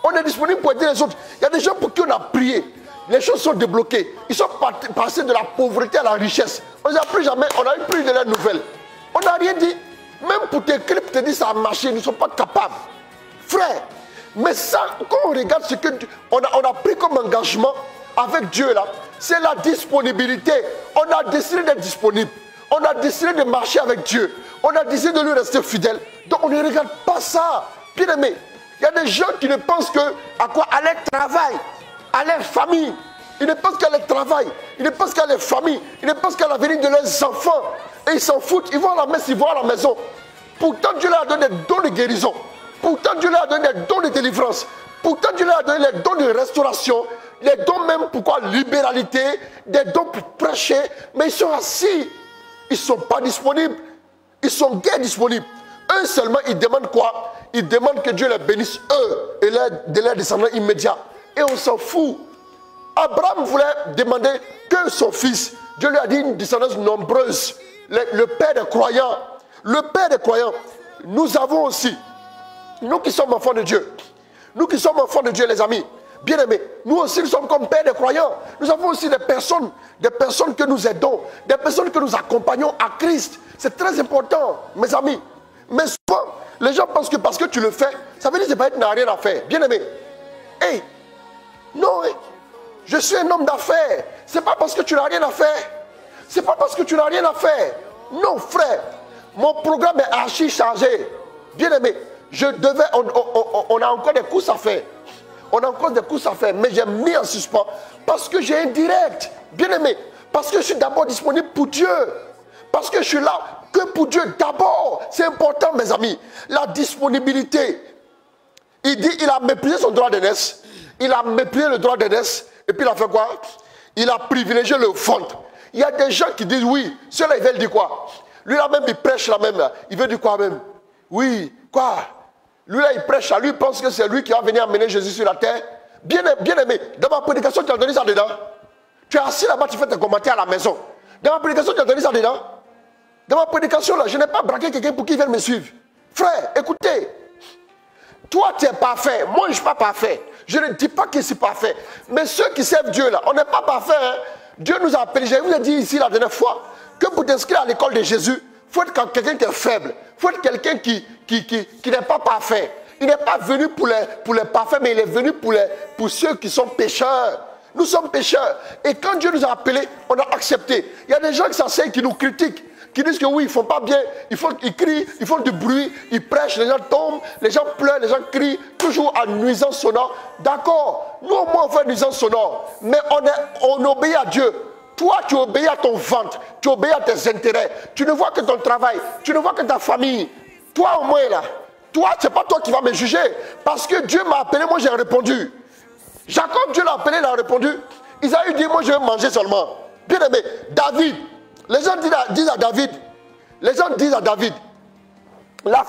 A: On est disponible pour aider les autres. Il y a des gens pour qui on a prié. Les choses sont débloquées. Ils sont passés de la pauvreté à la richesse. On n'a plus jamais, on n'a eu plus de leurs nouvelles. On n'a rien dit. Même pour t'écrire, pour te dire ça a marché, ils ne sont pas capables. Frère, mais ça, quand on regarde ce que on a pris comme engagement avec Dieu là, c'est la disponibilité. On a décidé d'être disponible. On a décidé de marcher avec Dieu. On a décidé de lui rester fidèle. Donc on ne regarde pas ça. Bien aimé, il y a des gens qui ne pensent que à quoi? À leur travail, à leur famille. Ils ne pensent qu'à leur travail. Ils ne pensent qu'à leur famille. Ils ne pensent qu'à l'avenir de leurs enfants. Et ils s'en foutent. Ils vont à la messe, ils vont à la maison. Pourtant Dieu leur a donné des dons de guérison. Pourtant Dieu leur a donné des dons de délivrance. Pourtant Dieu leur a donné des dons de restauration. Les dons même, pourquoi libéralité, des dons pour prêcher. Mais ils sont assis. Ils ne sont pas disponibles. Ils sont guère disponibles. Eux seulement, ils demandent quoi? Ils demandent que Dieu les bénisse, eux, et de leurs descendants immédiats. Et on s'en fout. Abraham voulait demander que son fils. Dieu lui a dit une descendance nombreuse. Le père des croyants. Le père des croyants. Nous avons aussi, nous qui sommes enfants de Dieu. Nous qui sommes enfants de Dieu, les amis. Bien aimés, nous aussi nous sommes comme pères des croyants. Nous avons aussi des personnes que nous aidons, des personnes que nous accompagnons à Christ. C'est très important, mes amis. Mais souvent, les gens pensent que parce que tu le fais, ça veut dire que tu n'as rien à faire. Bien aimé, hey, non, je suis un homme d'affaires. C'est pas parce que tu n'as rien à faire. C'est pas parce que tu n'as rien à faire. Non, frère, mon programme est archi chargé. Bien aimé, on a encore des courses à faire. On a encore des courses à faire, mais j'ai mis en suspens parce que j'ai un direct. Bien aimé, parce que je suis d'abord disponible pour Dieu. Parce que je suis là que pour Dieu d'abord. C'est important, mes amis. La disponibilité. Il dit, il a méprisé son droit d'aînesse. Il a méprisé le droit d'aînesse. Et puis il a fait quoi? Il a privilégié le ventre. Il y a des gens qui disent oui. Ceux-là, ils veulent dire quoi? Lui là même, il prêche là même. Il veut dire quoi même? Oui, quoi? Lui là, il prêche à lui, il pense que c'est lui qui va venir amener Jésus sur la terre. Bien aimé, dans ma prédication, tu as donné ça dedans. Tu es assis là-bas, tu fais tes commentaires à la maison. Dans ma prédication, tu as donné ça dedans. Dans ma prédication là, je n'ai pas braqué quelqu'un pour qu'il vienne me suivre. Frère, écoutez. Toi, tu es parfait. Moi, je ne suis pas parfait. Je ne dis pas que c'est parfait. Mais ceux qui servent Dieu là, on n'est pas parfait. Hein? Dieu nous a appelés. Je vous ai dit ici la dernière fois que pour t'inscrire à l'école de Jésus, il faut être quelqu'un qui est faible. Il faut être quelqu'un qui n'est pas parfait. Il n'est pas venu pour les parfaits, mais il est venu pour ceux qui sont pécheurs. Nous sommes pécheurs. Et quand Dieu nous a appelés, on a accepté. Il y a des gens qui s'enseignent, qui nous critiquent, qui disent que oui, ils ne font pas bien, ils crient, ils font du bruit, ils prêchent, les gens tombent, les gens pleurent, les gens crient, toujours en nuisance sonore. D'accord, nous au moins on fait nuisance sonore, mais on obéit à Dieu. Toi, tu obéis à ton ventre, tu obéis à tes intérêts, tu ne vois que ton travail, tu ne vois que ta famille. Toi au moins là, toi, ce n'est pas toi qui vas me juger, parce que Dieu m'a appelé, moi j'ai répondu. Jacob, Dieu l'a appelé, il a répondu. Isaïe dit, moi je vais manger seulement. Bien aimé, David, les gens disent à David, la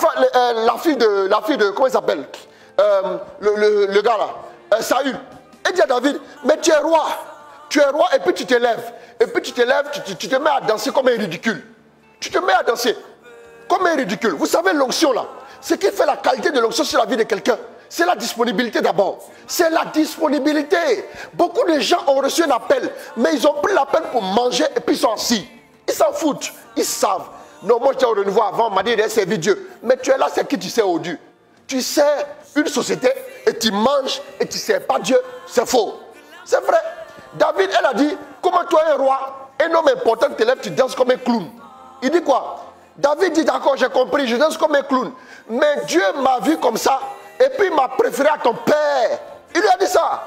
A: fille de comment il s'appelle, le gars là, Saül, il dit à David, mais tu es roi et puis tu te lèves, tu te mets à danser comme un ridicule. Tu te mets à danser comme un ridicule. Vous savez l'onction là, ce qui fait la qualité de l'onction sur la vie de quelqu'un, c'est la disponibilité d'abord. C'est la disponibilité. Beaucoup de gens ont reçu un appel, mais ils ont pris l'appel pour manger et puis ils sont assis. Ils s'en foutent, ils savent. Non, moi j'étais au renouveau avant, on m'a dit de servir Dieu. Mais tu es là, c'est qui tu sers au Dieu? Tu sers une société et tu manges et tu ne sers pas Dieu. C'est faux. C'est vrai. David, elle a dit, comment toi, un roi, un homme important te lève, tu danses comme un clown. Il dit quoi? David dit, d'accord, j'ai compris, je danse comme un clown. Mais Dieu m'a vu comme ça, et puis il m'a préféré à ton père. Il lui a dit ça.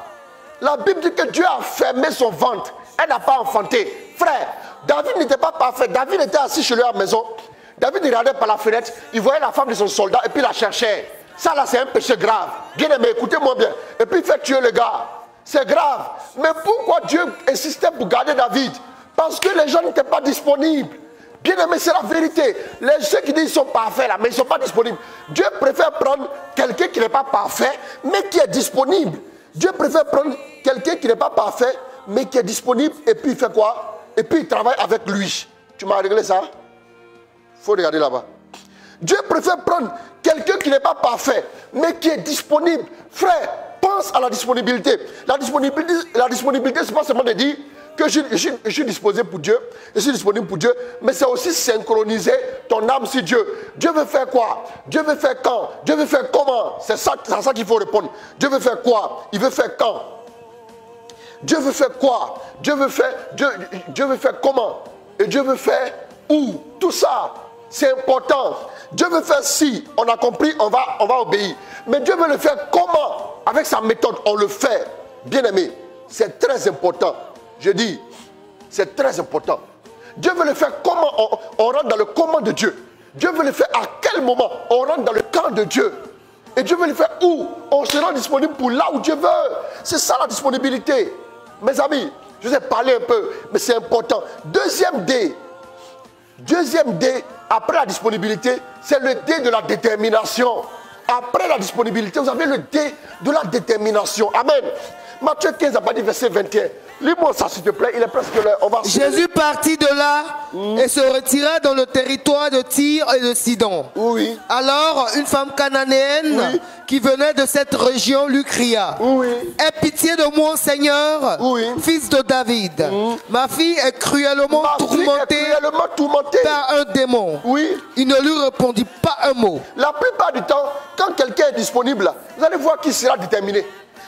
A: La Bible dit que Dieu a fermé son ventre. Elle n'a pas enfanté. Frère, David n'était pas parfait. David était assis chez lui à la maison. David regardait par la fenêtre, il voyait la femme de son soldat, et puis il la cherchait. Ça là, c'est un péché grave. Bien aimé, écoutez-moi bien. Et puis il fait tuer le gars. C'est grave. Mais pourquoi Dieu insistait pour garder David? Parce que les gens n'étaient pas disponibles. Bien aimé, c'est la vérité. Ceux qui disent qu'ils sont parfaits là, mais ils ne sont pas disponibles. Dieu préfère prendre quelqu'un qui n'est pas parfait, mais qui est disponible. Dieu préfère prendre quelqu'un qui n'est pas parfait, mais qui est disponible, et puis il fait quoi? Et puis il travaille avec lui. Tu m'as réglé ça? Il faut regarder là-bas. Dieu préfère prendre quelqu'un qui n'est pas parfait, mais qui est disponible. Frère, pense à la disponibilité. La disponibilité, c'est pas seulement de dire que je suis disposé pour Dieu, je suis disponible pour Dieu, mais c'est aussi synchroniser ton âme sur Dieu. Dieu veut faire quoi? Dieu veut faire quand? Dieu veut faire comment? C'est ça qu'il faut répondre. Dieu veut faire quoi? Il veut faire quand? Dieu veut faire quoi? Dieu veut faire comment? Et Dieu veut faire où? Tout ça, c'est important. Dieu veut faire si, on a compris, on va obéir. Mais Dieu veut le faire comment? Avec sa méthode, on le fait. Bien aimé, c'est très important. Je dis, c'est très important. Dieu veut le faire comment? On rentre dans le comment de Dieu. Dieu veut le faire à quel moment? On rentre dans le camp de Dieu. Et Dieu veut le faire où? On se rend disponible pour là où Dieu veut. C'est ça la disponibilité. Mes amis, je vous ai parlé un peu, mais c'est important. Deuxième D, après la disponibilité, c'est le D de la détermination. Après la disponibilité, vous avez le D de la détermination. Amen. Matthieu 15, à partir du verset 21. Lis-moi ça, s'il te plaît. Il est presque l'heure.
C: Jésus partit de là et se retira dans le territoire de Tyr et de Sidon.
A: Oui.
C: Alors, une femme cananéenne qui venait de cette région lui cria: aie pitié de moi, Seigneur, fils de David. Ma fille est cruellement tourmentée par un démon. Il ne lui répondit pas un mot.
A: La plupart du temps, quand quelqu'un est disponible, vous allez voir qu'il sera déterminé.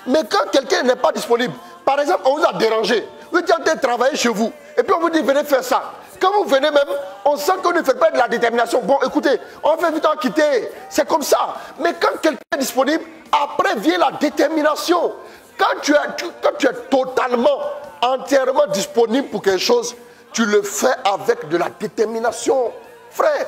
A: Mais quand quelqu'un n'est pas disponible, par exemple, on vous a dérangé, vous êtes en train de travailler chez vous, et puis on vous dit venez faire ça. Quand vous venez même, on sent qu'on ne fait pas de la détermination. Bon, écoutez, on fait vite en quitter. C'est comme ça. Mais quand quelqu'un est disponible, après vient la détermination. Quand tu es totalement, entièrement disponible pour quelque chose, tu le fais avec de la détermination. Frère,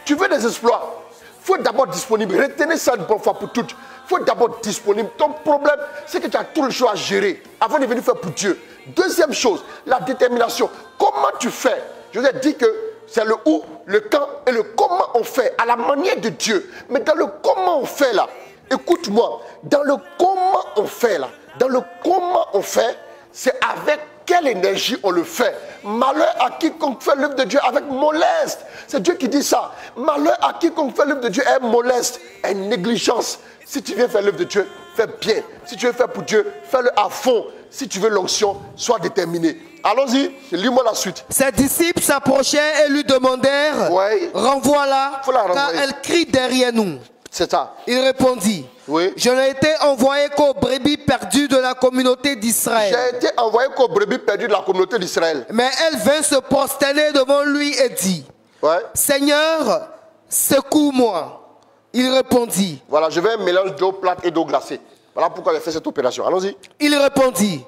A: tu veux des exploits, il faut d'abord disponible. Retenez ça une bonne fois pour toutes. Il faut d'abord disponible. Ton problème, c'est que tu as tout le choix à gérer avant de venir faire pour Dieu. Deuxième chose, la détermination. Comment tu fais? Je vous ai dit que c'est le où, le quand et le comment on fait, à la manière de Dieu. Mais dans le comment on fait là, écoute-moi, dans le comment on fait là, c'est avec quelle énergie on le fait. Malheur à quiconque fait l'œuvre de Dieu avec moleste. C'est Dieu qui dit ça. Malheur à quiconque fait l'œuvre de Dieu est moleste, est négligence. Si tu viens faire l'œuvre de Dieu, fais bien. Si tu veux faire pour Dieu, fais-le à fond. Si tu veux l'onction, sois déterminé. Allons-y, lis-moi la suite.
C: Ses disciples s'approchèrent et lui demandèrent: renvoie-la, car elle crie derrière nous.
A: C'est ça.
C: Il répondit: je n'ai été envoyé qu'aux brebis perdues de la communauté d'Israël.
A: J'ai été envoyé qu'aux brebis perdues de la communauté d'Israël.
C: Mais elle vint se prosterner devant lui et dit: Seigneur, secoue-moi. Il répondit.
A: Voilà, je veux un mélange d'eau plate et d'eau glacée. Voilà pourquoi j'ai fait cette opération. Allons-y.
C: Il répondit: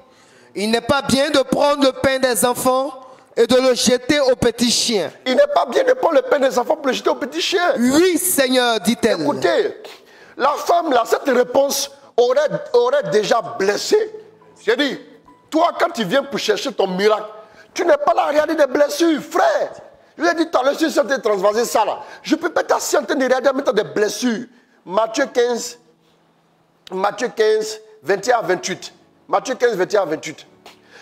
C: il n'est pas bien de prendre le pain des enfants et de le jeter aux petits chiens.
A: Il n'est pas bien de prendre le pain des enfants pour le jeter aux petits chiens.
C: Oui, Seigneur, dit-elle.
A: Écoutez, la femme là, cette réponse aurait déjà blessé. J'ai dit, toi quand tu viens pour chercher ton miracle, tu n'es pas là à regarder des blessures, frère. Je lui ai dit, tu as le suis en train de transvaser ça là. Je ne peux pas t'assis en train de regarder en mettant des blessures. Matthieu 15, 21 à 28. Matthieu 15, 21 à 28.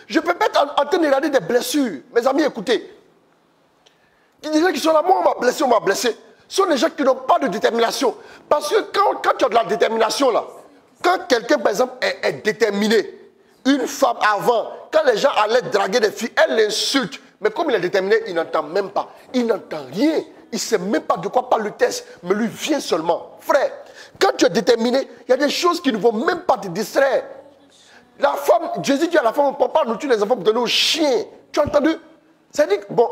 A: Je ne peux pas être en train de regarder des blessures. Mes amis, écoutez. Les gens qui sont là, moi on m'a blessé. Ce sont des gens qui n'ont pas de détermination. Parce que quand tu as de la détermination là, quand quelqu'un par exemple est déterminé, une femme avant, quand les gens allaient draguer des filles, elle l'insulte. Mais comme il est déterminé, il n'entend même pas. Il n'entend rien. Il ne sait même pas de quoi parle le texte. Mais lui vient seulement. Frère, quand tu es déterminé, il y a des choses qui ne vont même pas te distraire. La femme, Jésus dit à la femme, on ne peut pas nourrir les enfants pour donner aux chiens. Tu as entendu? C'est-à-dire que, bon,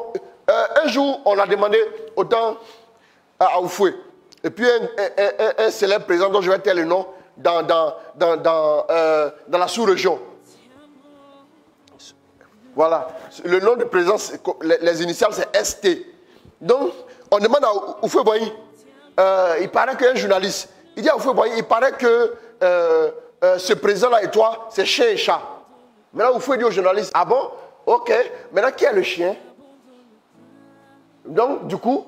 A: un jour, on a demandé autant à Oufoué. Et puis, un célèbre président dont je vais taire le nom dans la sous-région. Voilà. Le nom du président, les initiales, c'est ST. Donc, on demande à Oufoué Boyi. Il paraît qu'un journaliste, il dit à Oufoué Boyi, il paraît que ce président-là et toi, c'est chien et chat. Maintenant, Oufoué dit au journaliste, ah bon? Ok. Maintenant, qui est le chien? Donc, du coup,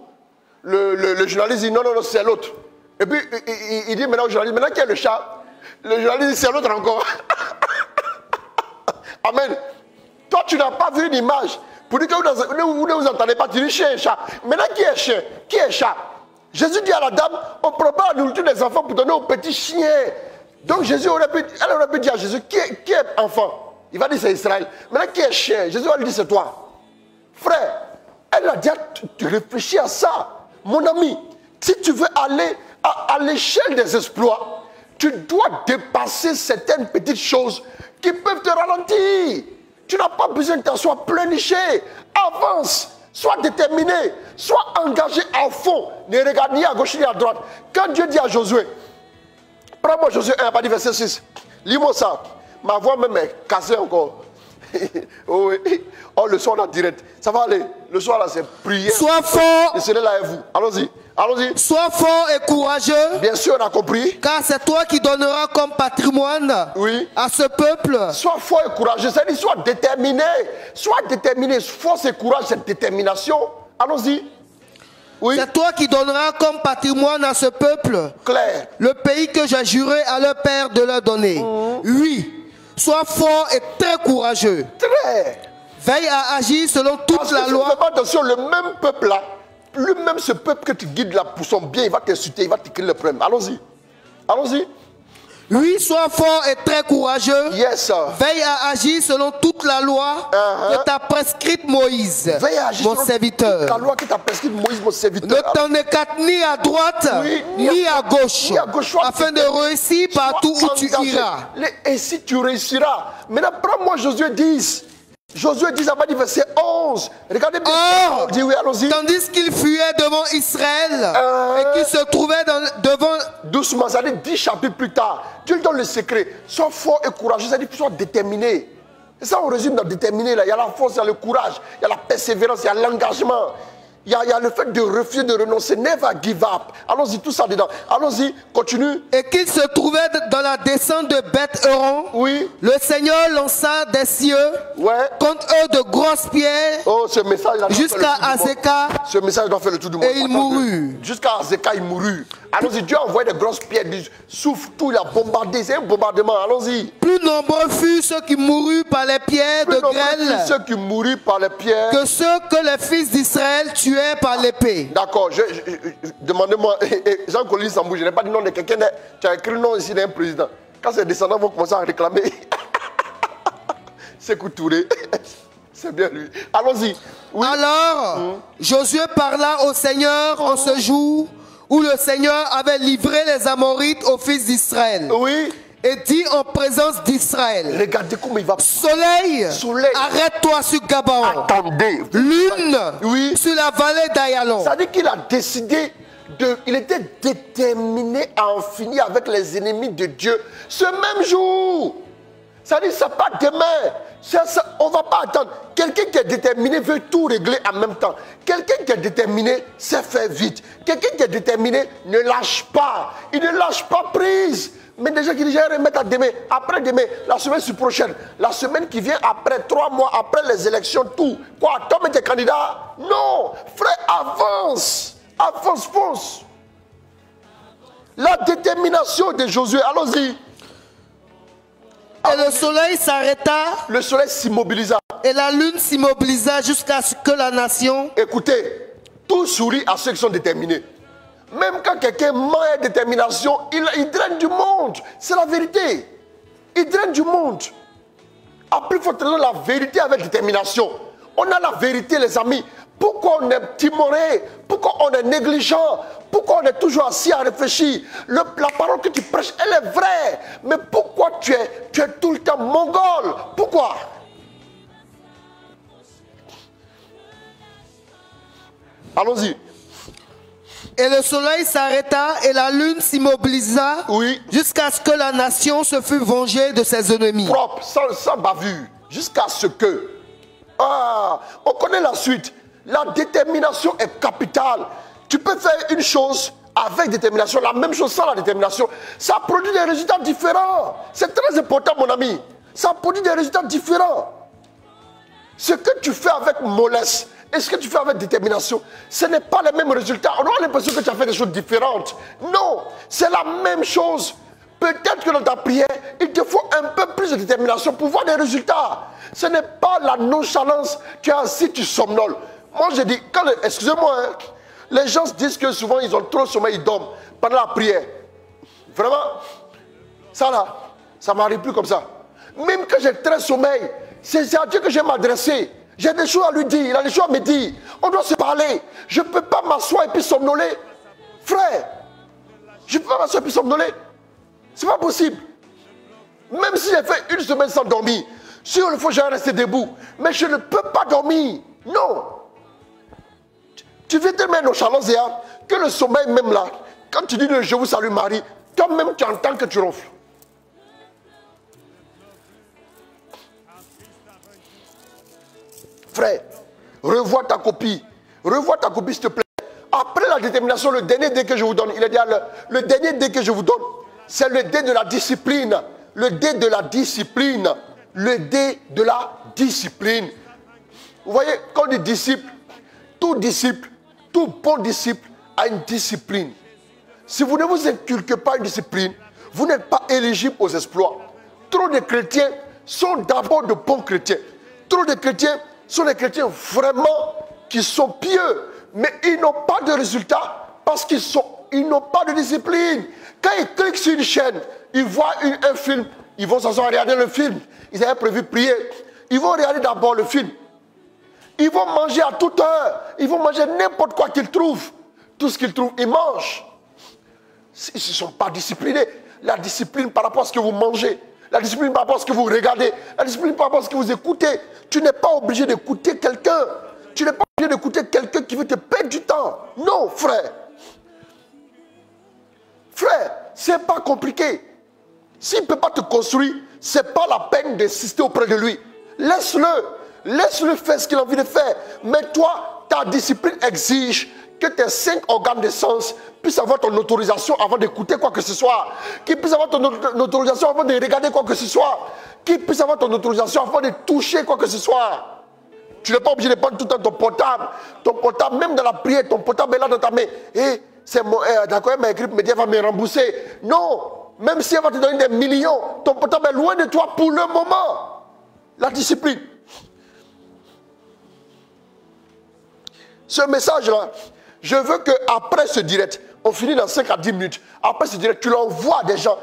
A: le journaliste dit non, non, non, c'est l'autre. Et puis, il dit maintenant au journaliste, maintenant qui est le chat? Le journaliste dit c'est l'autre encore. Amen. Toi, tu n'as pas vu une image. Pour dire que vous ne vous entendez pas, tu dis chien et chat. Maintenant, qui est chien? Qui est chat? Jésus dit à la dame, on ne prend pas la nourriture des enfants pour donner aux petits chiens. Donc, elle aurait pu dire à Jésus, qui est enfant? Il va dire c'est Israël. Maintenant, qui est chien? Jésus va lui dire c'est toi. Frère, elle a dit, tu réfléchis à ça. Mon ami, si tu veux aller à l'échelle des exploits, tu dois dépasser certaines petites choses qui peuvent te ralentir. Tu n'as pas besoin de t'asseoir pleurnicher. Avance, sois déterminé, sois engagé à fond. Ne regarde ni à gauche ni à droite. Quand Dieu dit à Josué, prends-moi Josué 1, pas dit verset 6. Lis-moi ça. Ma voix même est cassée encore. Oh, oui. Oh, le soir là direct. Ça va aller. Le soir là c'est prière.
B: Sois fort.
A: Et c'est là avec vous. Allons-y. Allons-y.
B: Sois fort et courageux.
A: Bien sûr, on a compris.
B: Car c'est toi qui donneras comme patrimoine à ce peuple.
A: Sois fort et courageux. C'est-à-dire, sois déterminé. Sois déterminé. Force et courage, c'est détermination. Allons-y. Oui.
B: C'est toi qui donneras comme patrimoine à ce peuple.
A: Claire.
B: Le pays que j'ai juré à leur père de leur donner. Oui. Sois fort et très courageux.
A: Très.
B: Veille à agir selon toute la loi.
A: Fais pas attention, le même peuple là, lui-même ce peuple que tu guides là pour son bien, il va t'insulter, il va te créer le problème. Allons-y. Allons-y.
B: Oui, sois fort et très courageux.
A: Yes.
B: Veille à agir selon toute la loi que t'a prescrite Moïse, mon serviteur.
A: Toute la loi que t'a prescrite Moïse, mon serviteur.
B: Ne t'en écarte ni à droite, ni à gauche, afin de réussir partout où tu iras.
A: Et si tu réussiras. Maintenant, prends-moi Josué 10. Josué 10, ça va dire verset 11. Regardez bien.
B: Or, oui, tandis qu'il fuyait devant Israël et qu'il se trouvait devant...
A: Doucement, ça dit 10 chapitres plus tard. Dieu lui donne le secret. Sois fort et courageux, ça dit sois déterminé. Et ça, on résume dans déterminé. Là. Il y a la force, il y a le courage, il y a la persévérance, il y a l'engagement. Il y a le fait de refuser, de renoncer. Never give up. Allons-y, tout ça dedans. Allons-y, continue.
B: Et qu'il se trouvait dans la descente de Beth-Horon.
A: Oui.
B: Le Seigneur lança des cieux contre eux de grosses pierres.
A: Oh, ce message
B: jusqu'à Azeka.
A: Ce message doit faire le tour du monde.
B: Et il mourut.
A: Jusqu'à Azeka, il mourut. Allons-y, Dieu a envoyé des grosses pierres, du souffle, tout, il a bombardé. C'est un bombardement. Allons-y.
B: Plus nombreux furent ceux qui moururent par les pierres de grêle.
A: Ceux qui moururent par les pierres.
B: Que ceux que les fils d'Israël tuaient par l'épée.
A: D'accord, demandez-moi, Jean-Colis Sambou, je n'ai pas dit le nom de quelqu'un, tu as écrit le nom ici d'un président. Quand ses descendants vont commencer à réclamer, c'est Touré, c'est bien lui. Allons-y. Oui.
B: Alors, Josué parla au Seigneur en ce jour où le Seigneur avait livré les Amorites aux fils d'Israël.
A: Oui.
B: Et dit en présence d'Israël.
A: Regardez comment il va.
B: Soleil. Arrête-toi sur Gabaon.
A: Attendez.
B: Lune. Sur la vallée d'Ayalon.
A: Ça veut dire qu'il a décidé il était déterminé à en finir avec les ennemis de Dieu ce même jour. Ça veut dire c'est pas demain. On ne va pas attendre. Quelqu'un qui est déterminé veut tout régler en même temps. Quelqu'un qui est déterminé sait faire vite. Quelqu'un qui est déterminé ne lâche pas. Il ne lâche pas prise. Mais déjà qui déjà remettre à demain, après-demain, la semaine prochaine, la semaine qui vient après, 3 mois après les élections, tout. Quoi, toi, mais t'es candidat? Non, frère, avance. Avance, fonce. La détermination de Josué, allons-y.
B: Et le soleil s'arrêta.
A: Le soleil s'immobilisa.
B: Et la lune s'immobilisa jusqu'à ce que la nation...
A: Écoutez, tout sourit à ceux qui sont déterminés. Même quand quelqu'un manque de détermination, il draine du monde. C'est la vérité. Il draine du monde. Après, il faut tenir la vérité avec détermination. On a la vérité, les amis. Pourquoi on est timoré? Pourquoi Pourquoi on est négligent? Pourquoi on est toujours assis à réfléchir? La parole que tu prêches, elle est vraie. Mais pourquoi tu es tout le temps mongol? Pourquoi? Allons-y.
B: Et le soleil s'arrêta et la lune s'immobilisa,
A: oui,
B: jusqu'à ce que la nation se fût vengée de ses ennemis.
A: Propre, sans bavure. Jusqu'à ce que... Ah, on connaît la suite. La détermination est capitale. Tu peux faire une chose avec détermination, la même chose sans la détermination. Ça produit des résultats différents. C'est très important, mon ami. Ça produit des résultats différents. Ce que tu fais avec mollesse et ce que tu fais avec détermination, ce n'est pas les mêmes résultats. On a l'impression que tu as fait des choses différentes. Non, c'est la même chose. Peut-être que dans ta prière, il te faut un peu plus de détermination pour voir des résultats. Ce n'est pas la nonchalance. Tu es assis, tu somnoles. Moi, je dis, excusez-moi, hein, les gens se disent que souvent ils ont trop de sommeil, ils dorment pendant la prière. Vraiment, ça là, ça ne m'arrive plus comme ça. Même que j'ai très sommeil, c'est à Dieu que je vais m'adresser. J'ai des choses à lui dire, il a des choses à me dire. On doit se parler. Je ne peux pas m'asseoir et puis somnoler. Frère, je ne peux pas m'asseoir et puis somnoler. Ce n'est pas possible. Même si j'ai fait une semaine sans dormir, sur le fond, je vais rester debout. Mais je ne peux pas dormir. Non. Tu viens tellement nonchalance que le sommeil même là, quand tu dis je vous salue Marie, toi-même tu entends que tu ronfles. Frère, revois ta copie. Revois ta copie s'il te plaît. Après la détermination, le dernier dé que je vous donne, il a dit le dernier dé que je vous donne, c'est le dé de la discipline. Le dé de la discipline. Le dé de la discipline. Vous voyez, quand on dit disciple, tout bon disciple a une discipline. Si vous ne vous inculquez pas une discipline, vous n'êtes pas éligible aux exploits. Trop de chrétiens sont d'abord de bons chrétiens. Trop de chrétiens sont des chrétiens vraiment qui sont pieux, mais ils n'ont pas de résultats parce qu'ils n'ont pas de discipline. Quand ils cliquent sur une chaîne, ils voient un film, ils vont s'asseoir regarder le film. Ils avaient prévu prier. Ils vont regarder d'abord le film. Ils vont manger à toute heure. Ils vont manger n'importe quoi qu'ils trouvent. Tout ce qu'ils trouvent, ils mangent. Ils ne sont pas disciplinés. La discipline par rapport à ce que vous mangez. La discipline par rapport à ce que vous regardez. La discipline par rapport à ce que vous écoutez. Tu n'es pas obligé d'écouter quelqu'un. Tu n'es pas obligé d'écouter quelqu'un qui veut te perdre du temps. Non, frère. Frère, ce n'est pas compliqué. S'il ne peut pas te construire, ce n'est pas la peine d'insister auprès de lui. Laisse-le. Laisse-le faire ce qu'il a envie de faire. Mais toi, ta discipline exige que tes 5 organes de sens puissent avoir ton autorisation avant d'écouter quoi que ce soit. Qu'ils puissent avoir ton autorisation avant de regarder quoi que ce soit. Qu'ils puissent avoir ton autorisation avant de toucher quoi que ce soit. Tu n'es pas obligé de prendre tout le temps ton portable. Ton portable, même dans la prière, ton portable est là dans ta main. Et c'est d'accord, elle m'a écrit, mais elle va me rembourser. Non. Même si elle va te donner des millions, ton portable est loin de toi pour le moment. La discipline. Ce message-là, je veux qu'après ce direct, on finit dans 5 à 10 minutes. Après ce direct, tu l'envoies à des gens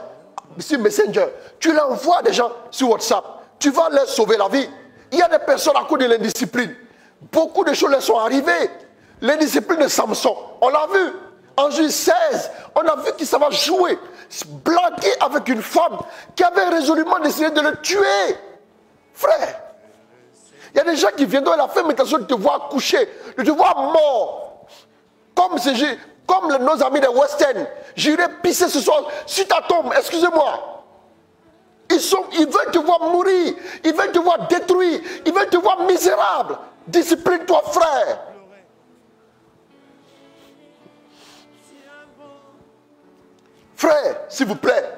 A: sur Messenger. Tu l'envoies à des gens sur WhatsApp. Tu vas leur sauver la vie. Il y a des personnes à cause de l'indiscipline. Beaucoup de choses leur sont arrivées. L'indiscipline de Samson, on l'a vu. En Juge 16, on a vu qu'il savait jouer, blaguer avec une femme qui avait résolument décidé de le tuer. Frère, il y a des gens qui viennent, la femme intention de te voir coucher, de te voir mort. Comme nos amis des West End. J'irai pisser ce soir sur ta tombe, excusez-moi. Ils veulent te voir mourir, ils veulent te voir détruit, ils veulent te voir misérable. Discipline-toi, frère. Frère, s'il vous plaît.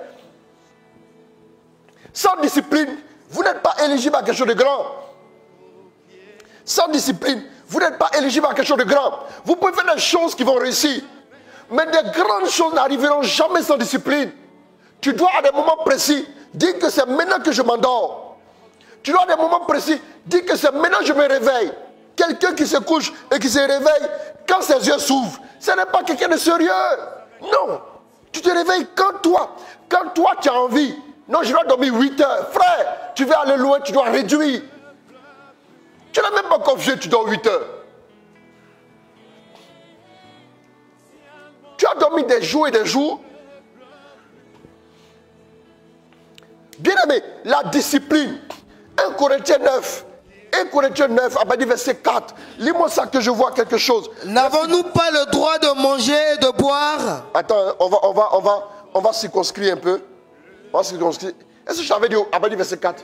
A: Sans discipline, vous n'êtes pas éligible à quelque chose de grand. Sans discipline, vous n'êtes pas éligible à quelque chose de grand. Vous pouvez faire des choses qui vont réussir. Mais des grandes choses n'arriveront jamais sans discipline. Tu dois à des moments précis dire que c'est maintenant que je m'endors. Tu dois à des moments précis dire que c'est maintenant que je me réveille. Quelqu'un qui se couche et qui se réveille quand ses yeux s'ouvrent, ce n'est pas quelqu'un de sérieux. Non. Tu te réveilles quand toi tu as envie. Non, je dois dormir 8 heures. Frère, tu veux aller loin, tu dois réduire. Tu n'as même pas encore vieux, tu dors 8 heures. mis des jours et des jours. Bien aimé, la discipline. 1 Corinthiens 9. 1 Corinthiens 9, à partir du verset 4. Lis-moi ça que je vois quelque chose.
B: N'avons-nous pas le droit de manger et de boire?
A: Attends, on va circonscrire un peu. On va circonscrire. Est-ce que je t'avais dit à partir du verset 4?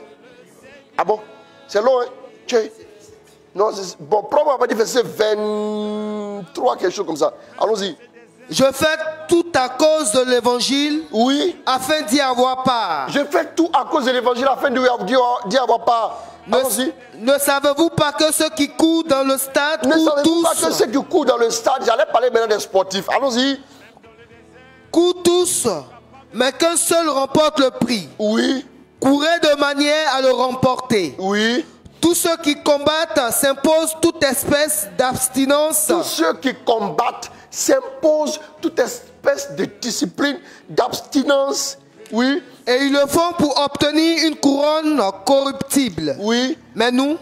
A: Ah bon? C'est long, hein? Non, bon, prends-moi à partir du verset 23, quelque chose comme ça. Allons-y.
B: Je fais tout à cause de l'évangile.
A: Oui.
B: Afin d'y avoir part.
A: Je fais tout à cause de l'évangile afin d'y avoir part.
B: Ne savez-vous pas que ceux qui courent dans le stade
A: courent tous? Ne savez-vous pas que ceux qui courent dans le stade, j'allais parler maintenant des sportifs. Allons-y.
B: Courent tous, mais qu'un seul remporte le prix.
A: Oui.
B: Courez de manière à le remporter.
A: Oui.
B: Tous ceux qui combattent s'imposent toute espèce d'abstinence.
A: Tous ceux qui combattent s'imposent toute espèce de discipline, d'abstinence. Oui.
B: Et ils le font pour obtenir une couronne corruptible.
A: Oui.
B: Mais nous,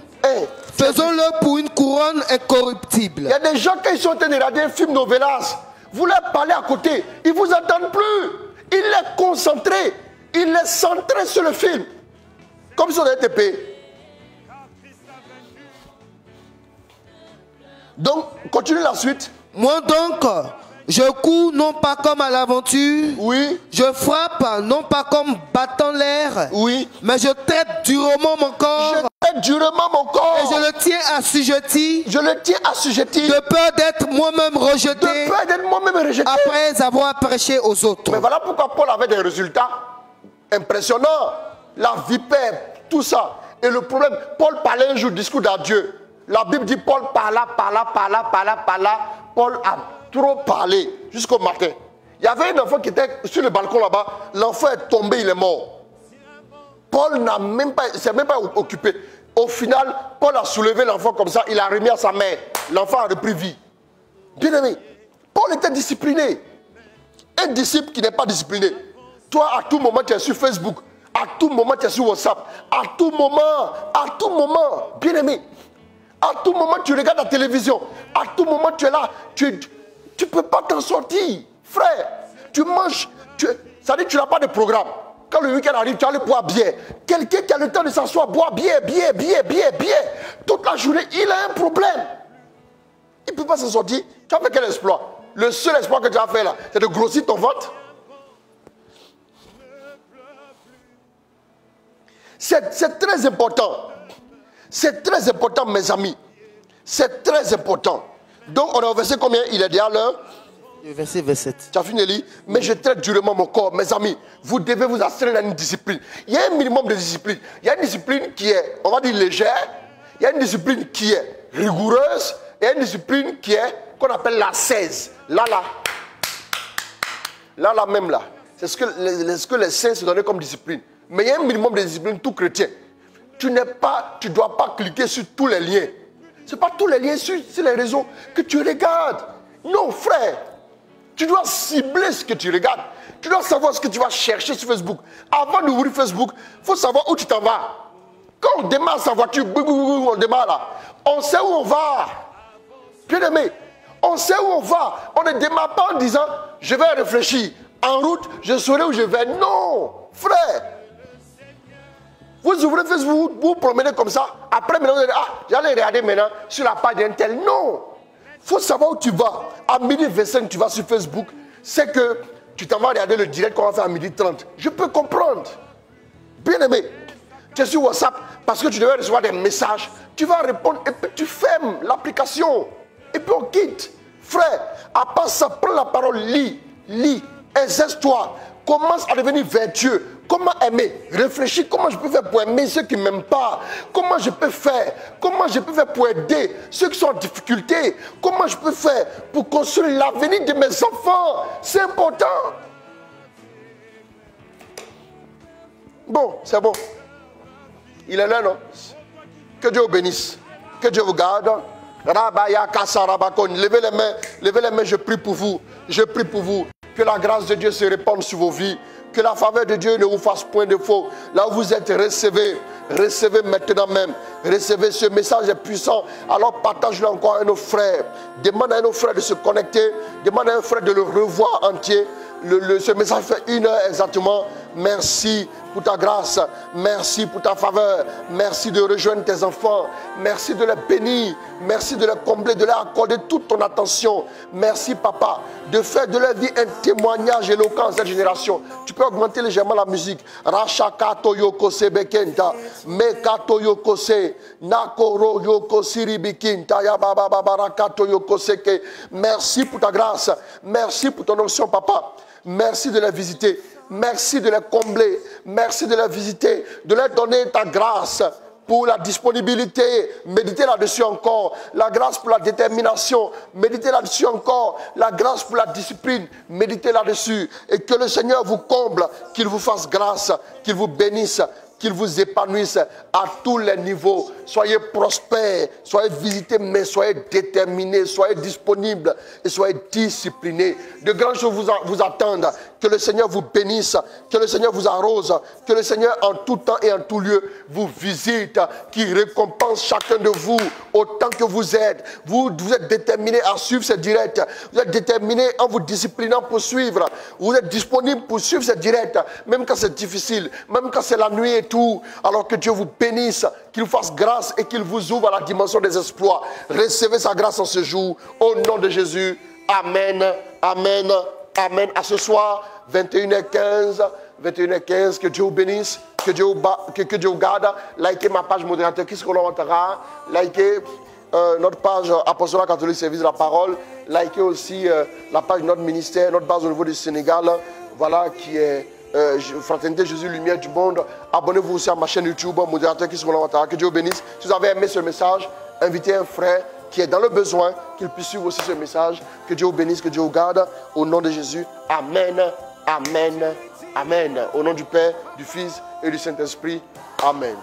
B: faisons-le pour une couronne incorruptible.
A: Il y a des gens qui sont en train de regarder un film novelas. Vous leur parlez à côté, ils ne vous entendent plus. Ils sont concentrés. Ils sont centrés sur le film. Comme sur le TP. Donc, continue la suite.
B: Moi donc, je cours non pas comme à l'aventure.
A: Oui.
B: Je frappe non pas comme battant l'air.
A: Oui.
B: Mais je traite durement mon corps.
A: Je traite durement mon corps.
B: Et je le tiens assujetti.
A: Je le tiens assujetti.
B: De peur d'être moi-même rejeté.
A: De peur d'être moi-même rejeté.
B: Après avoir prêché aux autres.
A: Mais voilà pourquoi Paul avait des résultats impressionnants. La vipère, tout ça. Et le problème, Paul parlait un jour, discours d'adieu. La Bible dit Paul parla. Paul a trop parlé jusqu'au matin. Il y avait un enfant qui était sur le balcon là-bas. L'enfant est tombé, il est mort. Paul s'est même pas occupé. Au final, Paul a soulevé l'enfant comme ça. Il a remis à sa mère. L'enfant a repris vie. Bien aimé, Paul était discipliné. Un disciple qui n'est pas discipliné. Toi, à tout moment, tu es sur Facebook. À tout moment, tu es sur WhatsApp. À tout moment, bien aimé. À tout moment, tu regardes la télévision. À tout moment, tu es là. Tu ne peux pas t'en sortir. Frère, tu manges. Ça dit que tu n'as pas de programme. Quand le week-end arrive, tu vas aller boire bière. Quelqu'un qui a le temps de s'asseoir, boire bière. Toute la journée, il a un problème. Il ne peut pas s'en sortir. Tu as fait quel exploit? Le seul exploit que tu as fait là, c'est de grossir ton ventre. C'est très important. C'est très important, mes amis. C'est très important. Donc, on est au verset combien? Il est déjà l'heure.
B: Le verset 27.
A: Tu as fini, Eli? Mais je traite durement mon corps. Mes amis, vous devez vous astreindre à une discipline. Il y a un minimum de discipline. Il y a une discipline qui est, on va dire, légère. Il y a une discipline qui est rigoureuse. Et il y a une discipline qui est, qu'on appelle la 16. Là, même là. C'est ce que les saints se donnaient comme discipline. Mais il y a un minimum de discipline, tout chrétien. Tu ne dois pas cliquer sur tous les liens. Ce n'est pas tous les liens sur les réseaux que tu regardes. Non, frère. Tu dois cibler ce que tu regardes. Tu dois savoir ce que tu vas chercher sur Facebook. Avant d'ouvrir Facebook, il faut savoir où tu t'en vas. Quand on démarre sa voiture, on démarre là. On sait où on va. Bien aimé, on sait où on va. On ne démarre pas en disant, je vais réfléchir. En route, je saurai où je vais. Non, frère. Vous ouvrez Facebook, vous promenez comme ça. Après, maintenant, vous allez, j'allais regarder maintenant sur la page d'un tel. Non. Il faut savoir où tu vas. À midi 25, tu vas sur Facebook. C'est que tu t'en vas regarder le direct qu'on va faire à midi 30. Je peux comprendre. Bien aimé. Tu es sur WhatsApp parce que tu devais recevoir des messages. Tu vas répondre et puis tu fermes l'application. Et puis on quitte. Frère, à part ça, prends la parole, lis, exerce-toi. Commence à devenir vertueux. Comment aimer? Réfléchis comment je peux faire pour aimer ceux qui ne m'aiment pas. Comment je peux faire? Comment je peux faire pour aider ceux qui sont en difficulté? Comment je peux faire pour construire l'avenir de mes enfants? C'est important. Bon, c'est bon. Il est là, non? Que Dieu vous bénisse. Que Dieu vous garde. Levez les mains, je prie pour vous. Je prie pour vous. Que la grâce de Dieu se répande sur vos vies. Que la faveur de Dieu ne vous fasse point de défaut. Là où vous êtes, recevez maintenant même. Recevez ce message puissant. Alors partage-le encore à nos frères. Demande à nos frères de se connecter. Demande à nos frères de le revoir entier. Ce message fait 1 heure exactement. Merci pour ta grâce. Merci pour ta faveur. Merci de rejoindre tes enfants. Merci de les bénir. Merci de les combler, de leur accorder toute ton attention. Merci, Papa, de faire de leur vie un témoignage éloquent à cette génération. Tu peux augmenter légèrement la musique. Rachakato yokose bekenta. Mekato yokose. Nakoro yokose ribikinta. Yabababarakato yokoseke. Merci pour ta grâce. Merci pour ton onction, Papa. Merci de les visiter. Merci de les combler. Merci de les visiter. De leur donner ta grâce pour la disponibilité. Méditez là-dessus encore. La grâce pour la détermination. Méditez là-dessus encore. La grâce pour la discipline. Méditez là-dessus. Et que le Seigneur vous comble. Qu'il vous fasse grâce. Qu'il vous bénisse. Qu'il vous épanouisse à tous les niveaux. Soyez prospères, soyez visités, mais soyez déterminés, soyez disponibles et soyez disciplinés. De grandes choses vous attendent. Que le Seigneur vous bénisse, que le Seigneur vous arrose, que le Seigneur en tout temps et en tout lieu vous visite, qu'il récompense chacun de vous autant que vous êtes. Vous êtes déterminés à suivre ces directs. Vous êtes déterminés en vous disciplinant pour suivre. Vous êtes disponibles pour suivre ces directs, même quand c'est difficile, même quand c'est la nuit et tout. Alors que Dieu vous bénisse, qu'il vous fasse grâce et qu'il vous ouvre à la dimension des exploits. Recevez sa grâce en ce jour. Au nom de Jésus. Amen. Amen. Amen. À ce soir, 21h15. 21h15. Que Dieu vous bénisse. Que Dieu vous garde. Likez ma page modérateur qui se remontera. Likez notre page Apostolat Catholique Service de la Parole. Likez aussi la page de notre ministère, notre base au niveau du Sénégal. Voilà qui est Fraternité Jésus Lumière du Monde. Abonnez-vous aussi à ma chaîne YouTube modérateur qui se remontera. Que Dieu vous bénisse. Si vous avez aimé ce message, invitez un frère qui est dans le besoin, qu'il puisse suivre aussi ce message. Que Dieu vous bénisse, que Dieu vous garde. Au nom de Jésus. Amen. Amen. Amen. Au nom du Père, du Fils et du Saint-Esprit. Amen.